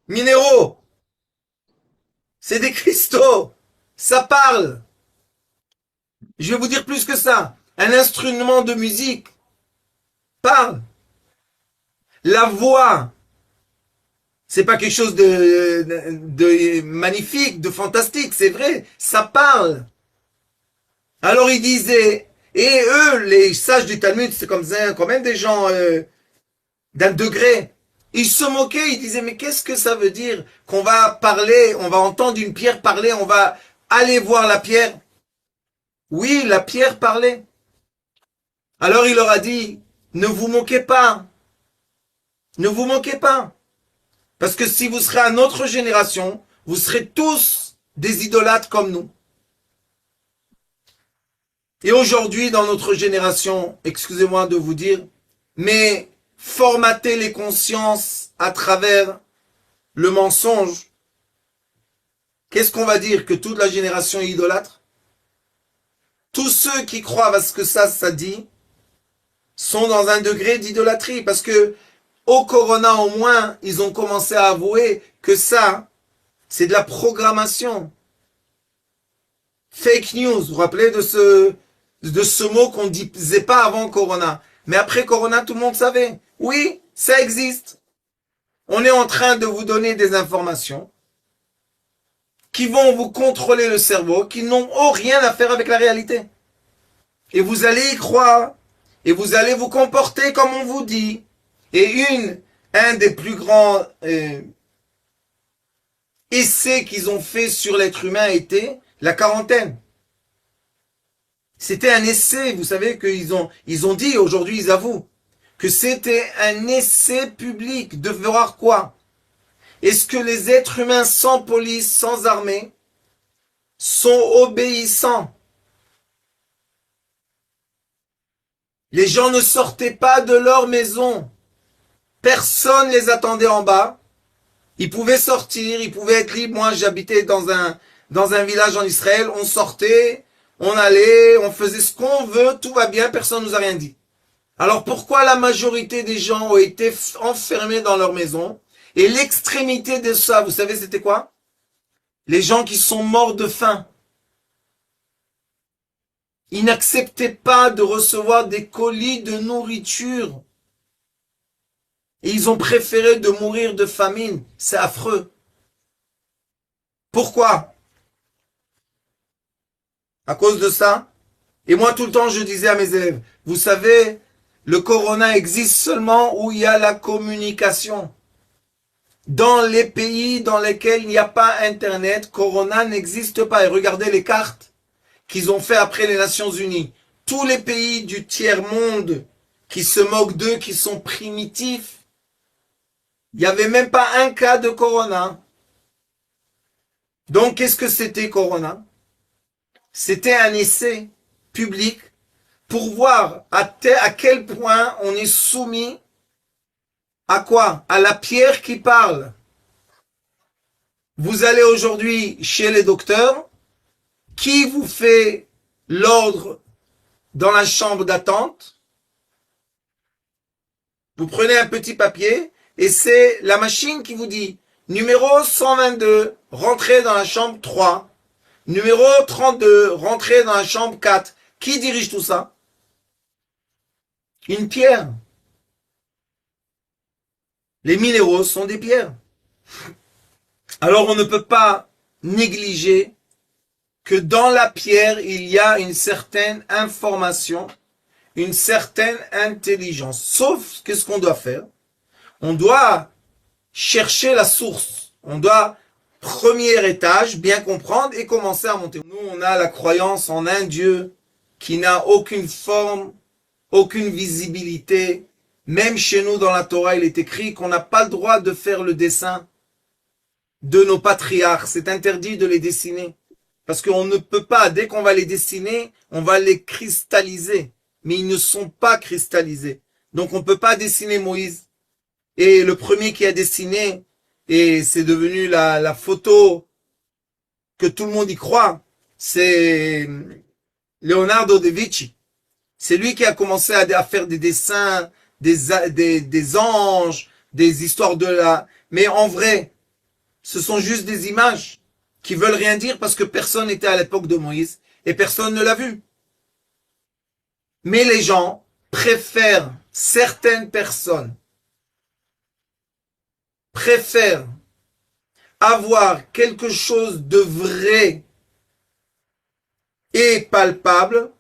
Minéraux, c'est des cristaux, ça parle. Je vais vous dire plus que ça. Un instrument de musique parle. La voix, c'est pas quelque chose de magnifique, de fantastique, c'est vrai, ça parle. Alors il disait, et eux, les sages du Talmud, c'est comme ça, quand même des gens d'un degré. Ils se moquaient, ils disaient, mais qu'est-ce que ça veut dire qu'on va parler, on va entendre une pierre parler, on va aller voir la pierre? Oui, la pierre parlait. Alors il leur a dit, ne vous moquez pas. Ne vous moquez pas. Parce que si vous serez à notre génération, vous serez tous des idolâtres comme nous. Et aujourd'hui, dans notre génération, excusez-moi de vous dire, mais formater les consciences à travers le mensonge, qu'est-ce qu'on va dire? Que toute la génération est idolâtre? Tous ceux qui croient à ce que ça dit, sont dans un degré d'idolâtrie. Parce que au Corona, au moins, ils ont commencé à avouer que ça, c'est de la programmation. Fake news, vous vous rappelez de ce mot qu'on ne disait pas avant Corona. Mais après Corona, tout le monde savait. Oui, ça existe. On est en train de vous donner des informations qui vont vous contrôler le cerveau, qui n'ont rien à faire avec la réalité. Et vous allez y croire, et vous allez vous comporter comme on vous dit. Et un des plus grands essais qu'ils ont fait sur l'être humain était la quarantaine. C'était un essai, vous savez qu'ils ont dit, aujourd'hui ils avouent, que c'était un essai public de voir quoi? Est-ce que les êtres humains sans police, sans armée, sont obéissants? Les gens ne sortaient pas de leur maison. Personne les attendait en bas. Ils pouvaient sortir, ils pouvaient être libres. Moi, j'habitais dans un village en Israël. On sortait, on allait, on faisait ce qu'on veut, tout va bien, personne ne nous a rien dit. Alors pourquoi la majorité des gens ont été enfermés dans leur maison? Et l'extrémité de ça, vous savez c'était quoi? Les gens qui sont morts de faim. Ils n'acceptaient pas de recevoir des colis de nourriture. Et ils ont préféré de mourir de famine. C'est affreux. Pourquoi? À cause de ça. Et moi, tout le temps, je disais à mes élèves, vous savez, le corona existe seulement où il y a la communication. Dans les pays dans lesquels il n'y a pas Internet, corona n'existe pas. Et regardez les cartes qu'ils ont fait après les Nations Unies. Tous les pays du tiers-monde qui se moquent d'eux, qui sont primitifs. Il n'y avait même pas un cas de Corona. Donc, qu'est-ce que c'était Corona? C'était un essai public pour voir à quel point on est soumis à quoi? À la pierre qui parle. Vous allez aujourd'hui chez les docteurs, qui vous fait l'ordre dans la chambre d'attente? Vous prenez un petit papier et c'est la machine qui vous dit numéro 122, rentrez dans la chambre 3. Numéro 32, rentrez dans la chambre 4. Qui dirige tout ça? Une pierre. Les minéraux sont des pierres. Alors on ne peut pas négliger que dans la pierre, il y a une certaine information, une certaine intelligence. Sauf qu'est-ce qu'on doit faire? On doit chercher la source. On doit, premier étage, bien comprendre et commencer à monter. Nous, on a la croyance en un Dieu qui n'a aucune forme, aucune visibilité. Même chez nous, dans la Torah, il est écrit qu'on n'a pas le droit de faire le dessin de nos patriarches. C'est interdit de les dessiner. Parce qu'on ne peut pas, dès qu'on va les dessiner, on va les cristalliser. Mais ils ne sont pas cristallisés. Donc on ne peut pas dessiner Moïse. Et le premier qui a dessiné, et c'est devenu la photo que tout le monde y croit, c'est Leonardo da Vinci. C'est lui qui a commencé à faire des dessins, des anges, des histoires de la... Mais en vrai, ce sont juste des images qui veulent rien dire parce que personne n'était à l'époque de Moïse et personne ne l'a vu. Mais les gens préfèrent, certaines personnes préfèrent avoir quelque chose de vrai et palpable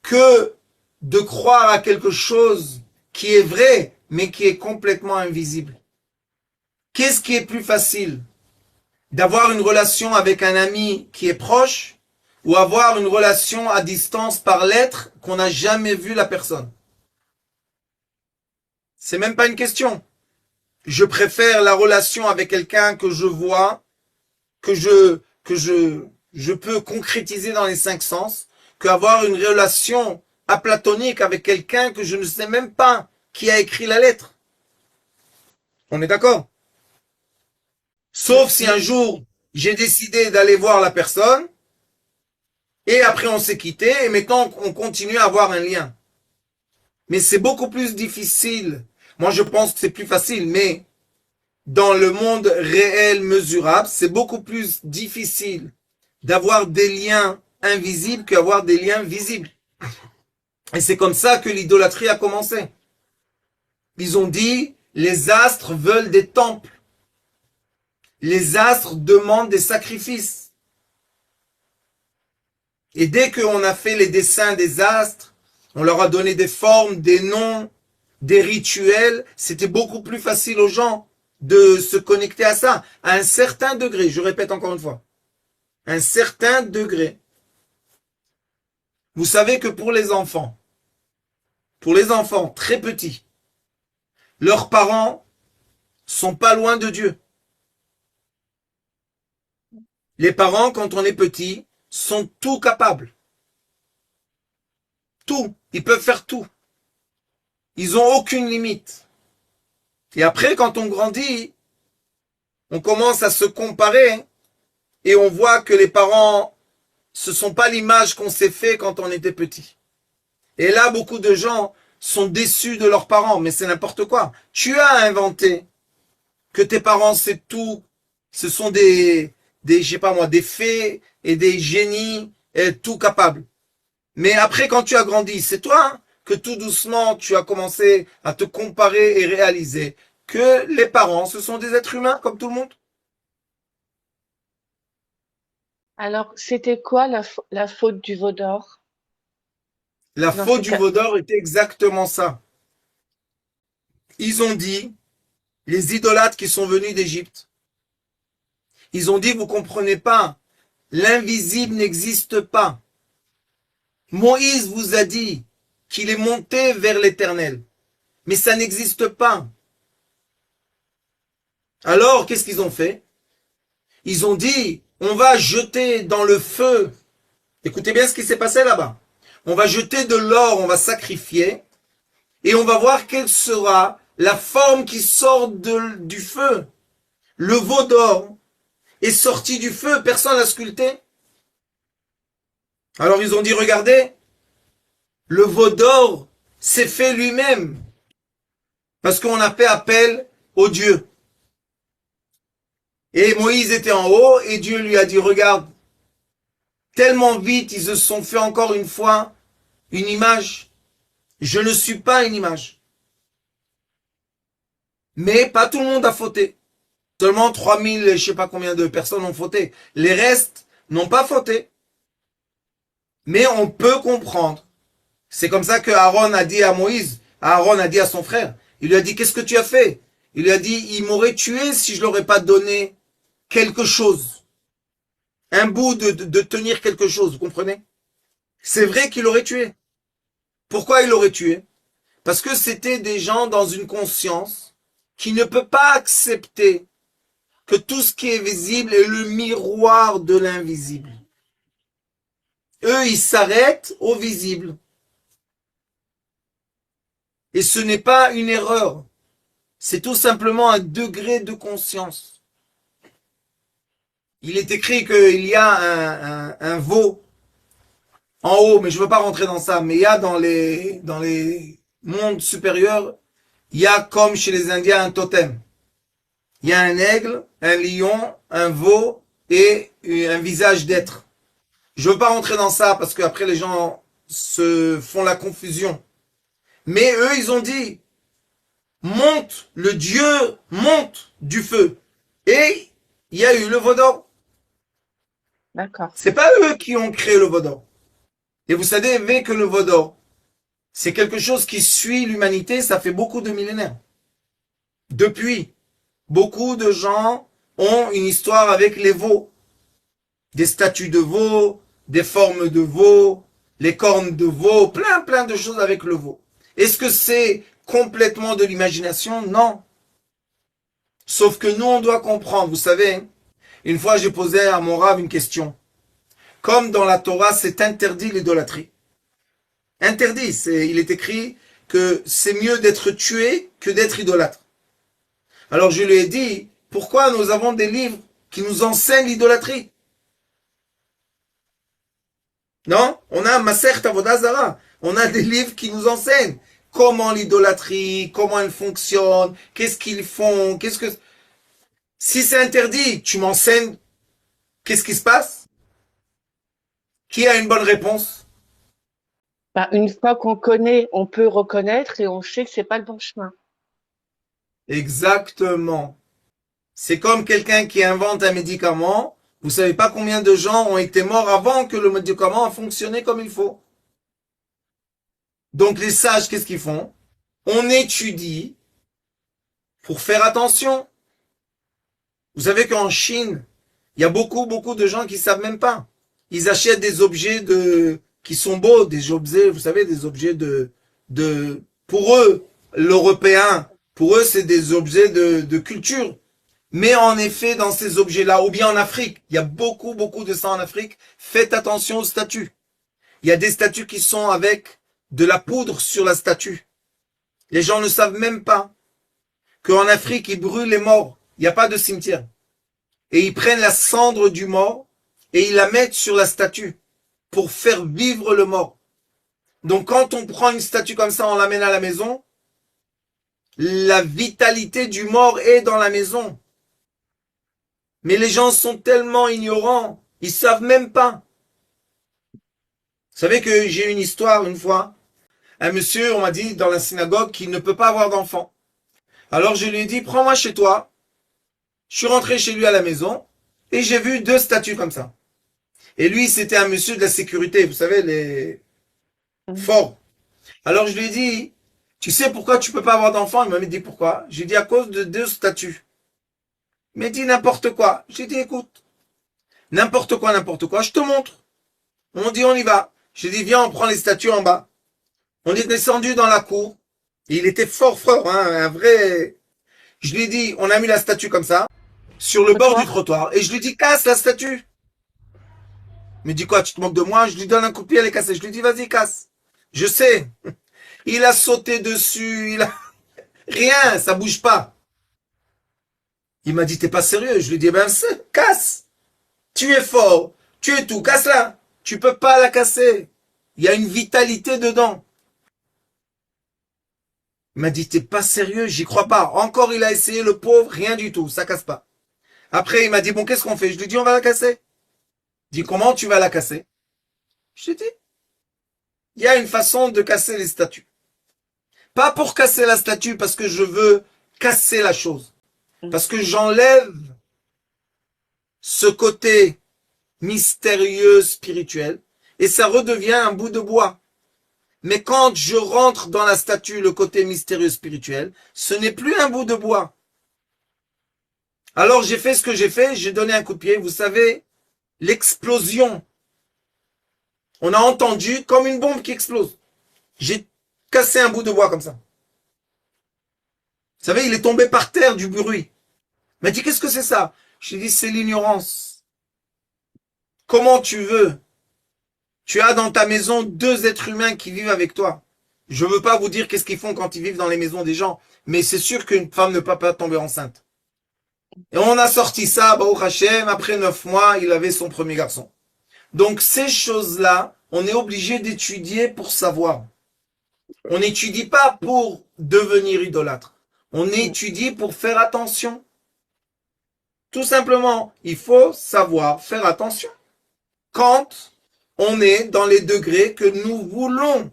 que de croire à quelque chose qui est vrai mais qui est complètement invisible. Qu'est-ce qui est plus facile? D'avoir une relation avec un ami qui est proche ou avoir une relation à distance par lettre qu'on n'a jamais vu la personne? C'est même pas une question. Je préfère la relation avec quelqu'un que je vois, que je peux concrétiser dans les 5 sens, qu'avoir une relation aplatonique avec quelqu'un que je ne sais même pas qui a écrit la lettre. On est d'accord? Sauf si un jour, j'ai décidé d'aller voir la personne, et après on s'est quitté, et maintenant on continue à avoir un lien. Mais c'est beaucoup plus difficile. Moi je pense que c'est plus facile, mais dans le monde réel mesurable, c'est beaucoup plus difficile d'avoir des liens invisibles qu'avoir des liens visibles. Et c'est comme ça que l'idolâtrie a commencé. Ils ont dit, les astres veulent des temples. Les astres demandent des sacrifices. Et dès qu'on a fait les dessins des astres, on leur a donné des formes, des noms, des rituels, c'était beaucoup plus facile aux gens de se connecter à ça, à un certain degré, je répète encore une fois, un certain degré. Vous savez que pour les enfants très petits, leurs parents sont pas loin de Dieu. Les parents, quand on est petit, sont tout capables. Tout. Ils peuvent faire tout. Ils ont aucune limite. Et après, quand on grandit, on commence à se comparer et on voit que les parents, ce sont pas l'image qu'on s'est fait quand on était petit. Et là, beaucoup de gens sont déçus de leurs parents, mais c'est n'importe quoi. Tu as inventé que tes parents, c'est tout. Ce sont je sais pas moi, des fées et des génies, et tout capables. Mais après, quand tu as grandi, c'est toi que tout doucement, tu as commencé à te comparer et réaliser que les parents, ce sont des êtres humains comme tout le monde. Alors, c'était quoi la faute du veau d'or La dans faute ces du cas? veau d'or était exactement ça. Ils ont dit, les idolâtres qui sont venus d'Égypte, ils ont dit, vous comprenez pas, l'invisible n'existe pas. Moïse vous a dit qu'il est monté vers l'Éternel. Mais ça n'existe pas. Alors, qu'est-ce qu'ils ont fait? Ils ont dit, on va jeter dans le feu. Écoutez bien ce qui s'est passé là-bas. On va jeter de l'or, on va sacrifier, et on va voir quelle sera la forme qui sort du feu. Le veau d'or est sorti du feu, personne l'a sculpté. Alors ils ont dit, regardez, le veau d'or s'est fait lui-même, parce qu'on a fait appel au Dieu. Et Moïse était en haut, et Dieu lui a dit, regarde, tellement vite, ils se sont fait encore une fois une image. Je ne suis pas une image. Mais pas tout le monde a fauté. Seulement 3000, je sais pas combien de personnes ont fauté. Les restes n'ont pas fauté. Mais on peut comprendre. C'est comme ça que Aaron a dit à Moïse, Aaron a dit à son frère, il lui a dit, qu'est-ce que tu as fait? Il lui a dit, il m'aurait tué si je l'aurais pas donné quelque chose. Un bout de tenir quelque chose, vous comprenez? C'est vrai qu'il aurait tué. Pourquoi il l'aurait tué? Parce que c'était des gens dans une conscience qui ne peut pas accepter que tout ce qui est visible est le miroir de l'invisible. Eux, ils s'arrêtent au visible. Et ce n'est pas une erreur. C'est tout simplement un degré de conscience. Il est écrit qu'il y a un veau en haut, mais je ne veux pas rentrer dans ça, mais il y a dans les mondes supérieurs, il y a comme chez les Indiens un totem. Il y a un aigle, un lion, un veau et un visage d'être. Je ne veux pas rentrer dans ça parce qu'après les gens se font la confusion. Mais eux, ils ont dit, monte, le Dieu monte du feu. Et il y a eu le veau d'or. D'accord. C'est pas eux qui ont créé le veau d'or. Et vous savez que le veau d'or, c'est quelque chose qui suit l'humanité, ça fait beaucoup de millénaires. Depuis, beaucoup de gens ont une histoire avec les veaux. Des statues de veaux, des formes de veaux, les cornes de veaux, plein de choses avec le veau. Est-ce que c'est complètement de l'imagination? Non. Sauf que nous, on doit comprendre. Vous savez, une fois, j'ai posé à mon rave une question. Comme dans la Torah, c'est interdit l'idolâtrie. Interdit. Il est écrit que c'est mieux d'être tué que d'être idolâtre. Alors je lui ai dit, pourquoi nous avons des livres qui nous enseignent l'idolâtrie? Non? On a Masechet Avodah Zara. On a des livres qui nous enseignent comment l'idolâtrie, comment elle fonctionne, qu'est-ce qu'ils font, Si c'est interdit, tu m'enseignes qu'est-ce qui se passe? Qui a une bonne réponse? Bah, une fois qu'on connaît, on peut reconnaître et on sait que c'est pas le bon chemin. Exactement. C'est comme quelqu'un qui invente un médicament. Vous savez pas combien de gens ont été morts avant que le médicament a fonctionné comme il faut. Donc les sages, qu'est-ce qu'ils font? On étudie pour faire attention. Vous savez qu'en Chine, il y a beaucoup de gens qui savent même pas. Ils achètent des objets qui sont beaux, des objets, vous savez, des objets pour eux, l'Européen, pour eux, c'est des objets de culture. Mais en effet, dans ces objets-là, ou bien en Afrique, il y a beaucoup de ça en Afrique, faites attention aux statues. Il y a des statues qui sont avec de la poudre sur la statue. Les gens ne savent même pas qu'en Afrique, ils brûlent les morts. Il n'y a pas de cimetière. Et ils prennent la cendre du mort et ils la mettent sur la statue pour faire vivre le mort. Donc quand on prend une statue comme ça, on l'amène à la maison, la vitalité du mort est dans la maison. Mais les gens sont tellement ignorants, ils savent même pas. Vous savez que j'ai une histoire une fois. Un monsieur, on m'a dit dans la synagogue qu'il ne peut pas avoir d'enfant. Alors je lui ai dit, prends-moi chez toi. Je suis rentré chez lui à la maison et j'ai vu 2 statues comme ça. Et lui, c'était un monsieur de la sécurité, vous savez, les forts. Alors je lui ai dit, tu sais pourquoi tu peux pas avoir d'enfant? Il m'a dit pourquoi? J'ai dit à cause de 2 statues. Il m'a dit n'importe quoi. J'ai dit écoute, n'importe quoi, je te montre. On dit on y va. J'ai dit viens, on prend les statues en bas. On est descendu dans la cour. Et il était fort, fort, hein, un vrai... Je lui ai dit, on a mis la statue comme ça, sur le bord du Trottoir. trottoir. Et je lui dis, casse la statue. Il me dit quoi, tu te moques de moi? Je lui donne un coup de pied, elle est cassée. Je lui dis, vas-y, casse. Je sais. Il a sauté dessus, il a... Rien, ça bouge pas. Il m'a dit, t'es pas sérieux? Je lui dis, ben, casse. Tu es fort. Tu es tout. Casse-la. Tu peux pas la casser. Il y a une vitalité dedans. Il m'a dit, t'es pas sérieux? J'y crois pas. Encore, il a essayé, le pauvre, rien du tout. Ça casse pas. Après, il m'a dit, bon, qu'est-ce qu'on fait? Je lui dis, on va la casser. Il dit, comment tu vas la casser? Je lui dis, il y a une façon de casser les statues. Pas pour casser la statue parce que je veux casser la chose. Parce que j'enlève ce côté mystérieux, spirituel, et ça redevient un bout de bois. Mais quand je rentre dans la statue, le côté mystérieux, spirituel, ce n'est plus un bout de bois. Alors j'ai fait ce que j'ai fait, j'ai donné un coup de pied. Vous savez, l'explosion. On a entendu comme une bombe qui explose. J'ai cassé un bout de bois comme ça. Vous savez, il est tombé par terre du bruit. Il m'a dit, qu'est-ce que c'est ça? Je lui ai dit, c'est l'ignorance. Comment tu veux? Tu as dans ta maison 2 êtres humains qui vivent avec toi. Je veux pas vous dire qu'est-ce qu'ils font quand ils vivent dans les maisons des gens, mais c'est sûr qu'une femme ne peut pas tomber enceinte. Et on a sorti ça, Baruch Hashem, après 9 mois, il avait son premier garçon. Donc ces choses-là, on est obligé d'étudier pour savoir. On n'étudie pas pour devenir idolâtre. On étudie pour faire attention. Tout simplement, il faut savoir faire attention. Quand on est dans les degrés que nous voulons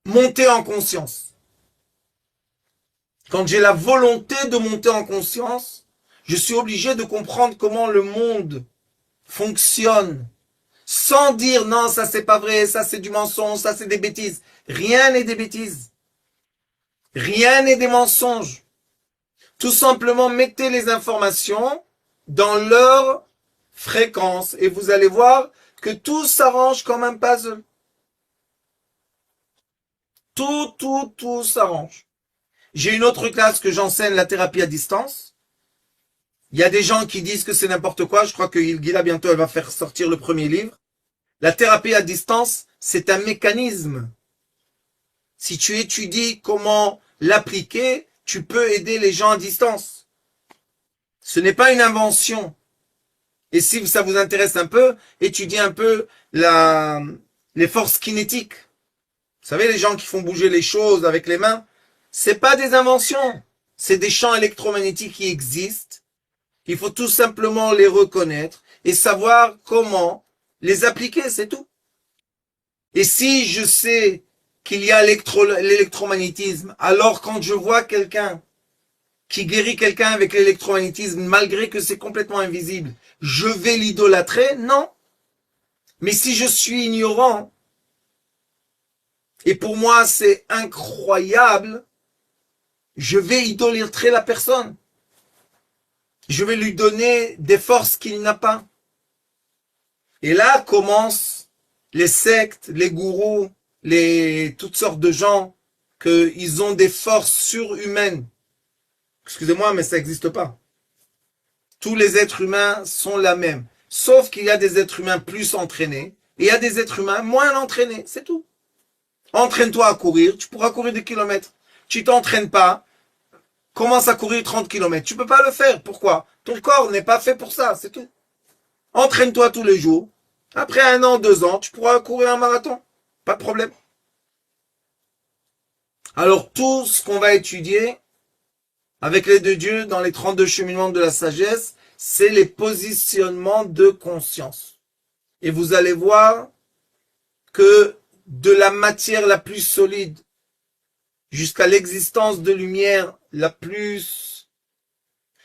monter en conscience. Quand j'ai la volonté de monter en conscience, je suis obligé de comprendre comment le monde fonctionne. Sans dire non, ça c'est pas vrai, ça c'est du mensonge, ça c'est des bêtises. Rien n'est des bêtises. Rien n'est des mensonges. Tout simplement, mettez les informations dans leur fréquence et vous allez voir que tout s'arrange comme un puzzle. Tout s'arrange. J'ai une autre classe que j'enseigne la thérapie à distance. Il y a des gens qui disent que c'est n'importe quoi. Je crois que Gila bientôt elle va faire sortir le premier livre. La thérapie à distance, c'est un mécanisme. Si tu étudies comment l'appliquer, tu peux aider les gens à distance. Ce n'est pas une invention. Et si ça vous intéresse un peu, étudiez un peu les forces kinétiques. Vous savez, les gens qui font bouger les choses avec les mains, c'est pas des inventions. C'est des champs électromagnétiques qui existent. Il faut tout simplement les reconnaître et savoir comment les appliquer, c'est tout. Et si je sais qu'il y a l'électromagnétisme, alors quand je vois quelqu'un qui guérit quelqu'un avec l'électromagnétisme, malgré que c'est complètement invisible, je vais l'idolâtrer? Non. Mais si je suis ignorant, et pour moi c'est incroyable, je vais idolâtrer la personne. Je vais lui donner des forces qu'il n'a pas. Et là commencent les sectes, les gourous, toutes sortes de gens, qu'ils ont des forces surhumaines. Excusez-moi, mais ça n'existe pas. Tous les êtres humains sont la même. Sauf qu'il y a des êtres humains plus entraînés et il y a des êtres humains moins entraînés. C'est tout. Entraîne-toi à courir, tu pourras courir des kilomètres. Tu t'entraînes pas, commence à courir 30 kilomètres. Tu peux pas le faire. Pourquoi? Ton corps n'est pas fait pour ça, c'est tout. Entraîne-toi tous les jours. Après 1 an, 2 ans, tu pourras courir un marathon. Pas de problème. Alors tout ce qu'on va étudier avec l'aide de Dieu dans les 32 cheminements de la sagesse, c'est les positionnements de conscience. Et vous allez voir que de la matière la plus solide jusqu'à l'existence de lumière la plus,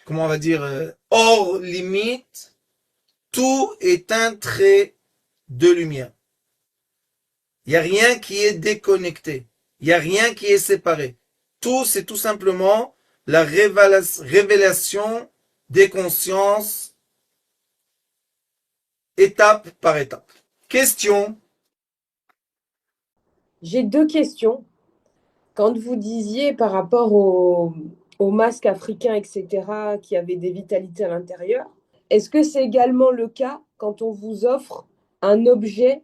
comment on va dire, hors limite, tout est un trait de lumière. Il n'y a rien qui est déconnecté. Il n'y a rien qui est séparé. Tout, c'est tout simplement la révélation des consciences étape par étape. Question. J'ai deux questions. Quand vous disiez par rapport aux masques africains, etc., qui avaient des vitalités à l'intérieur, est-ce que c'est également le cas quand on vous offre un objet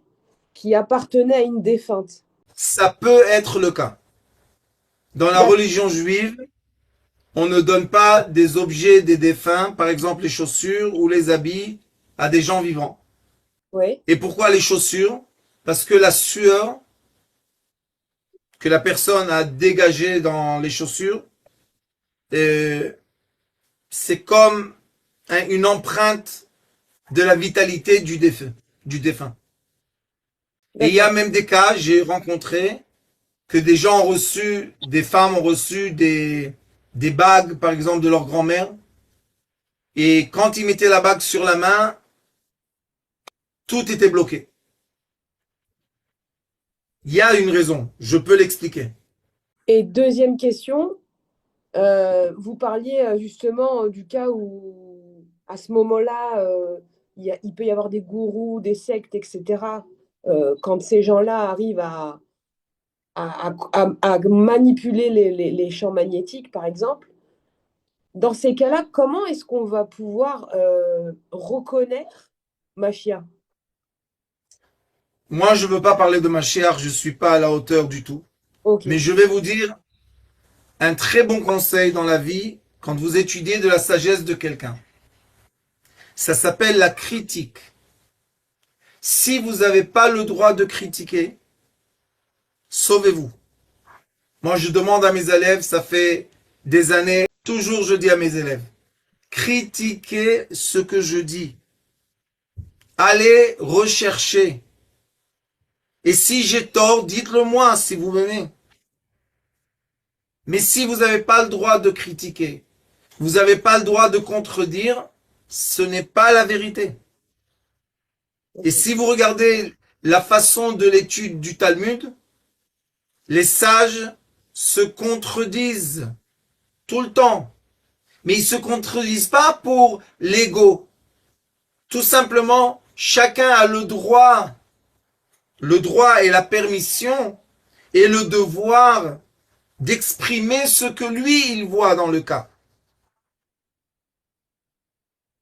qui appartenait à une défunte? Ça peut être le cas. Dans la D'accord. religion juive, on ne donne pas des objets des défunts, par exemple les chaussures ou les habits, à des gens vivants. Oui, Et pourquoi les chaussures? Parce que la sueur que la personne a dégagée dans les chaussures, euh, c'est comme une empreinte de la vitalité du défunt. Du défunt. Et il y a d'accord. même des cas, j'ai rencontré, que des gens ont reçu, des femmes ont reçu des bagues, par exemple, de leur grand-mère. Et quand ils mettaient la bague sur la main, tout était bloqué. Il y a une raison, je peux l'expliquer. Et deuxième question, vous parliez justement du cas où, à ce moment-là, il peut y avoir des gourous, des sectes, etc. Quand ces gens-là arrivent à manipuler les champs magnétiques, par exemple, dans ces cas-là, comment est-ce qu'on va pouvoir reconnaître Machia? Moi, je ne veux pas parler de ma chère, je ne suis pas à la hauteur du tout. Ok, Mais je vais vous dire un très bon conseil dans la vie quand vous étudiez de la sagesse de quelqu'un. Ça s'appelle la critique. Si vous n'avez pas le droit de critiquer, sauvez-vous. Moi, je demande à mes élèves, ça fait des années, toujours je dis à mes élèves, critiquez ce que je dis. Allez rechercher. Et si j'ai tort, dites-le moi si vous m'aimez. Mais si vous n'avez pas le droit de critiquer, vous n'avez pas le droit de contredire, ce n'est pas la vérité. Et ok, si vous regardez la façon de l'étude du Talmud, les sages se contredisent tout le temps. Mais ils ne se contredisent pas pour l'ego. Tout simplement, chacun a le droit et la permission et le devoir d'exprimer ce que lui, il voit dans le cas.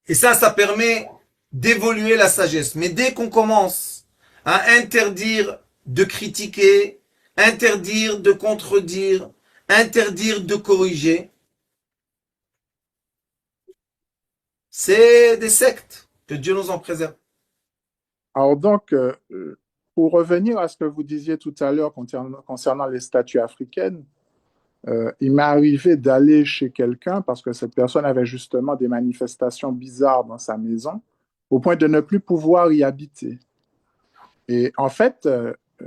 Et ça permet d'évoluer la sagesse. Mais dès qu'on commence à interdire de critiquer, interdire de contredire, interdire de corriger, c'est des sectes. Que Dieu nous en préserve. Alors donc, pour revenir à ce que vous disiez tout à l'heure concernant les statues africaines, il m'est arrivé d'aller chez quelqu'un parce que cette personne avait justement des manifestations bizarres dans sa maison, au point de ne plus pouvoir y habiter. Et en fait,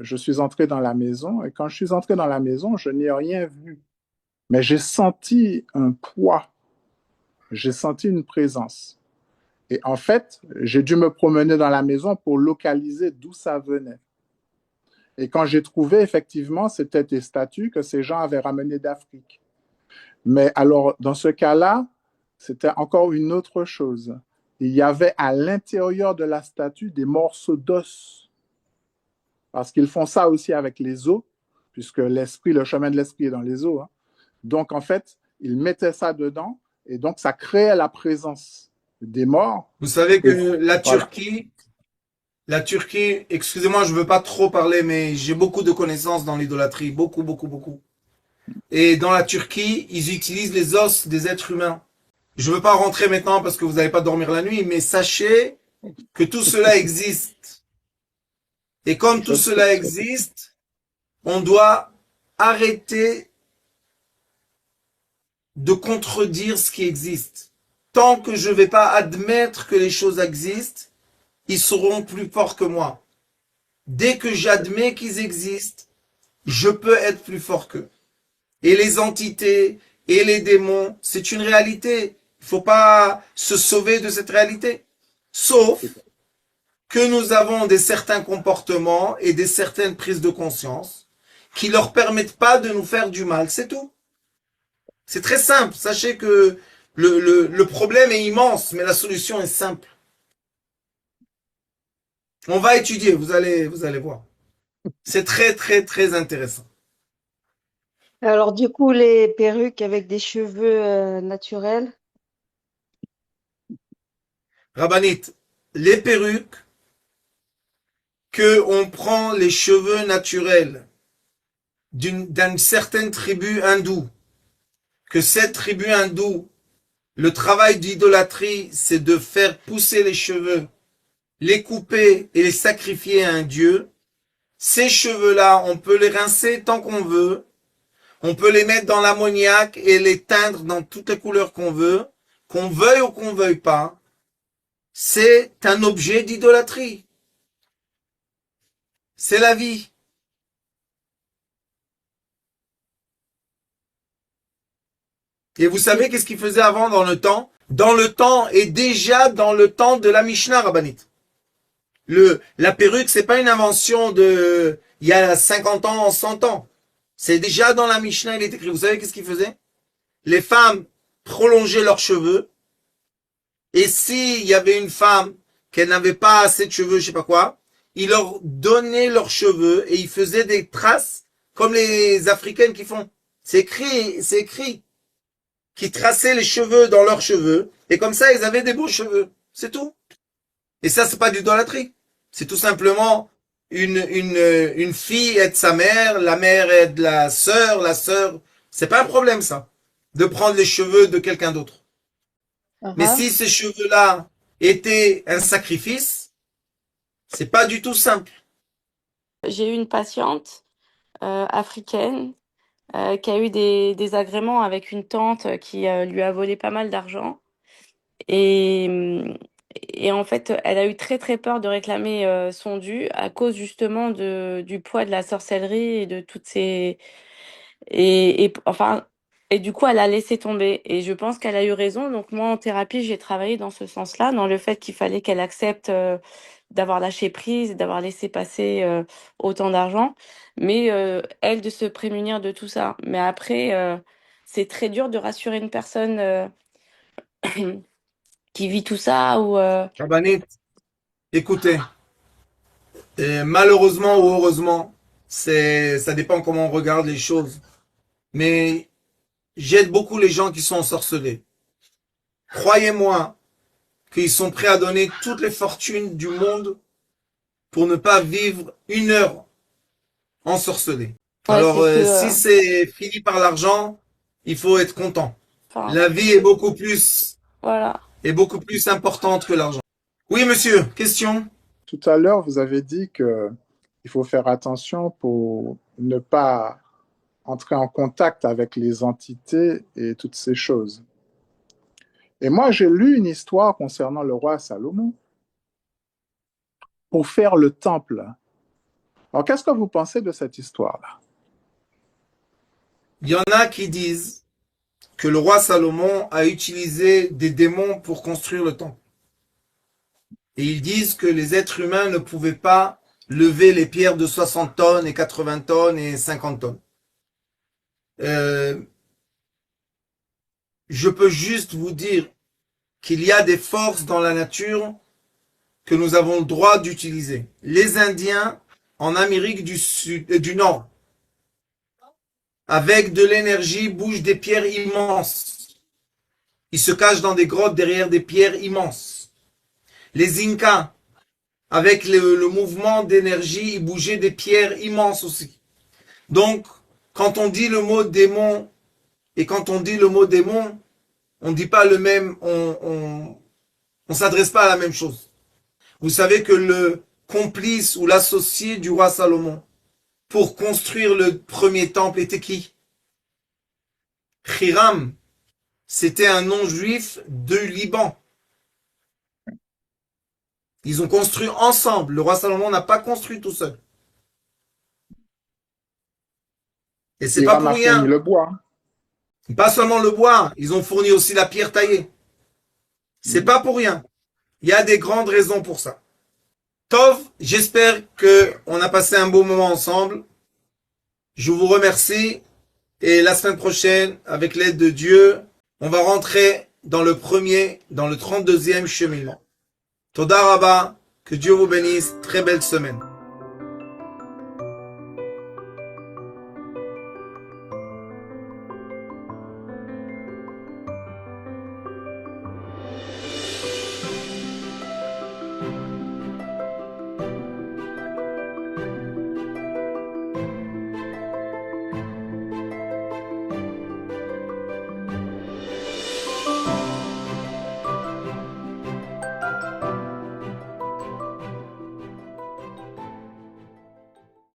je suis entré dans la maison et quand je suis entré dans la maison, je n'ai rien vu. Mais j'ai senti un poids, j'ai senti une présence. Et en fait, j'ai dû me promener dans la maison pour localiser d'où ça venait. Et quand j'ai trouvé, effectivement, c'était des statues que ces gens avaient ramenées d'Afrique. Mais alors, dans ce cas-là, c'était encore une autre chose. Il y avait à l'intérieur de la statue des morceaux d'os. Parce qu'ils font ça aussi avec les os, puisque l'esprit, le chemin de l'esprit est dans les os, hein. Donc, en fait, ils mettaient ça dedans, et donc ça créait la présence des morts. Vous savez que Et voilà. la Turquie, excusez-moi, je ne veux pas trop parler, mais j'ai beaucoup de connaissances dans l'idolâtrie, beaucoup, beaucoup, beaucoup. Et dans la Turquie, ils utilisent les os des êtres humains. Je ne veux pas rentrer maintenant parce que vous n'allez pas dormir la nuit, mais sachez que tout cela existe. Et comme Je tout sais. cela existe, on doit arrêter de contredire ce qui existe. Tant que je ne vais pas admettre que les choses existent, ils seront plus forts que moi. Dès que j'admets qu'ils existent, je peux être plus fort qu'eux. Et les entités et les démons, c'est une réalité. Il ne faut pas se sauver de cette réalité. Sauf que nous avons des certains comportements et des certaines prises de conscience qui ne leur permettent pas de nous faire du mal. C'est tout. C'est très simple. Sachez que le problème est immense, mais la solution est simple. On va étudier, vous allez voir. C'est très, très, très intéressant. Alors, du coup, les perruques avec des cheveux naturels. Rabbanit, les perruques, que on prend les cheveux naturels d'une certaine tribu hindoue, que cette tribu hindoue, le travail d'idolâtrie, c'est de faire pousser les cheveux, les couper et les sacrifier à un dieu. Ces cheveux-là, on peut les rincer tant qu'on veut, on peut les mettre dans l'ammoniac et les teindre dans toutes les couleurs qu'on veuille ou qu'on veuille pas. C'est un objet d'idolâtrie. C'est la vie. Et vous savez qu'est-ce qu'ils faisaient avant dans le temps? Dans le temps et déjà dans le temps de la Mishnah Rabbanit. La perruque, c'est pas une invention de il y a 50 ans, 100 ans. C'est déjà dans la Mishnah, il est écrit. Vous savez qu'est-ce qu'ils faisaient? Les femmes prolongeaient leurs cheveux. Et s'il y avait une femme qu'elle n'avait pas assez de cheveux, je sais pas quoi, ils leur donnaient leurs cheveux et ils faisaient des traces comme les Africaines qui font. C'est écrit. Qui traçaient les cheveux dans leurs cheveux. Et comme ça, ils avaient des beaux cheveux. C'est tout. Et ça, c'est pas d'idolâtrie. C'est tout simplement une fille aide sa mère, la mère aide la sœur. C'est pas un problème, ça. De prendre les cheveux de quelqu'un d'autre. Mais si ces cheveux-là étaient un sacrifice, c'est pas du tout simple. J'ai eu une patiente africaine qui a eu des désagréments avec une tante qui lui a volé pas mal d'argent. Et, et en fait, elle a eu très très peur de réclamer son dû à cause justement du poids de la sorcellerie et de toutes ces... enfin, et du coup, elle a laissé tomber. Et je pense qu'elle a eu raison. Donc moi, en thérapie, j'ai travaillé dans ce sens-là, dans le fait qu'il fallait qu'elle accepte d'avoir lâché prise, d'avoir laissé passer autant d'argent, mais elle de se prémunir de tout ça. Mais après, c'est très dur de rassurer une personne qui vit tout ça ou Rabanit, écoutez, malheureusement ou heureusement, ça dépend comment on regarde les choses. Mais j'aide beaucoup les gens qui sont ensorcelés. Croyez-moi qu'ils sont prêts à donner toutes les fortunes du monde pour ne pas vivre une heure ensorcelé. ouais, Alors, c'est que si c'est fini par l'argent, il faut être content. enfin, La vie est voilà. beaucoup plus importante que l'argent. Oui, monsieur, question? Tout à l'heure, vous avez dit que il faut faire attention pour ne pas entrer en contact avec les entités et toutes ces choses. Et moi, j'ai lu une histoire concernant le roi Salomon pour faire le temple. Alors, qu'est-ce que vous pensez de cette histoire-là? Il y en a qui disent que le roi Salomon a utilisé des démons pour construire le temple. Et ils disent que les êtres humains ne pouvaient pas lever les pierres de 60 tonnes et 80 tonnes et 50 tonnes. Je peux juste vous dire qu'il y a des forces dans la nature que nous avons le droit d'utiliser. Les Indiens en Amérique du Sud, du Nord, avec de l'énergie, bougent des pierres immenses. Ils se cachent dans des grottes derrière des pierres immenses. Les Incas, avec le mouvement d'énergie, ils bougeaient des pierres immenses aussi. Donc, quand on dit le mot démon, et quand on dit le mot démon, on dit pas le même, on s'adresse pas à la même chose. Vous savez que le complice ou l'associé du roi Salomon pour construire le premier temple était qui? Hiram. C'était un non-juif de Liban. Ils ont construit ensemble. Le roi Salomon n'a pas construit tout seul. Et c'est pas Hiram pour a fourni rien. le bois. Pas seulement le bois, ils ont fourni aussi la pierre taillée. C'est pas pour rien. Il y a des grandes raisons pour ça. Tov, j'espère que on a passé un beau moment ensemble. Je vous remercie. Et la semaine prochaine, avec l'aide de Dieu, on va rentrer dans le 32e cheminement. Toda Rabba, que Dieu vous bénisse. Très belle semaine.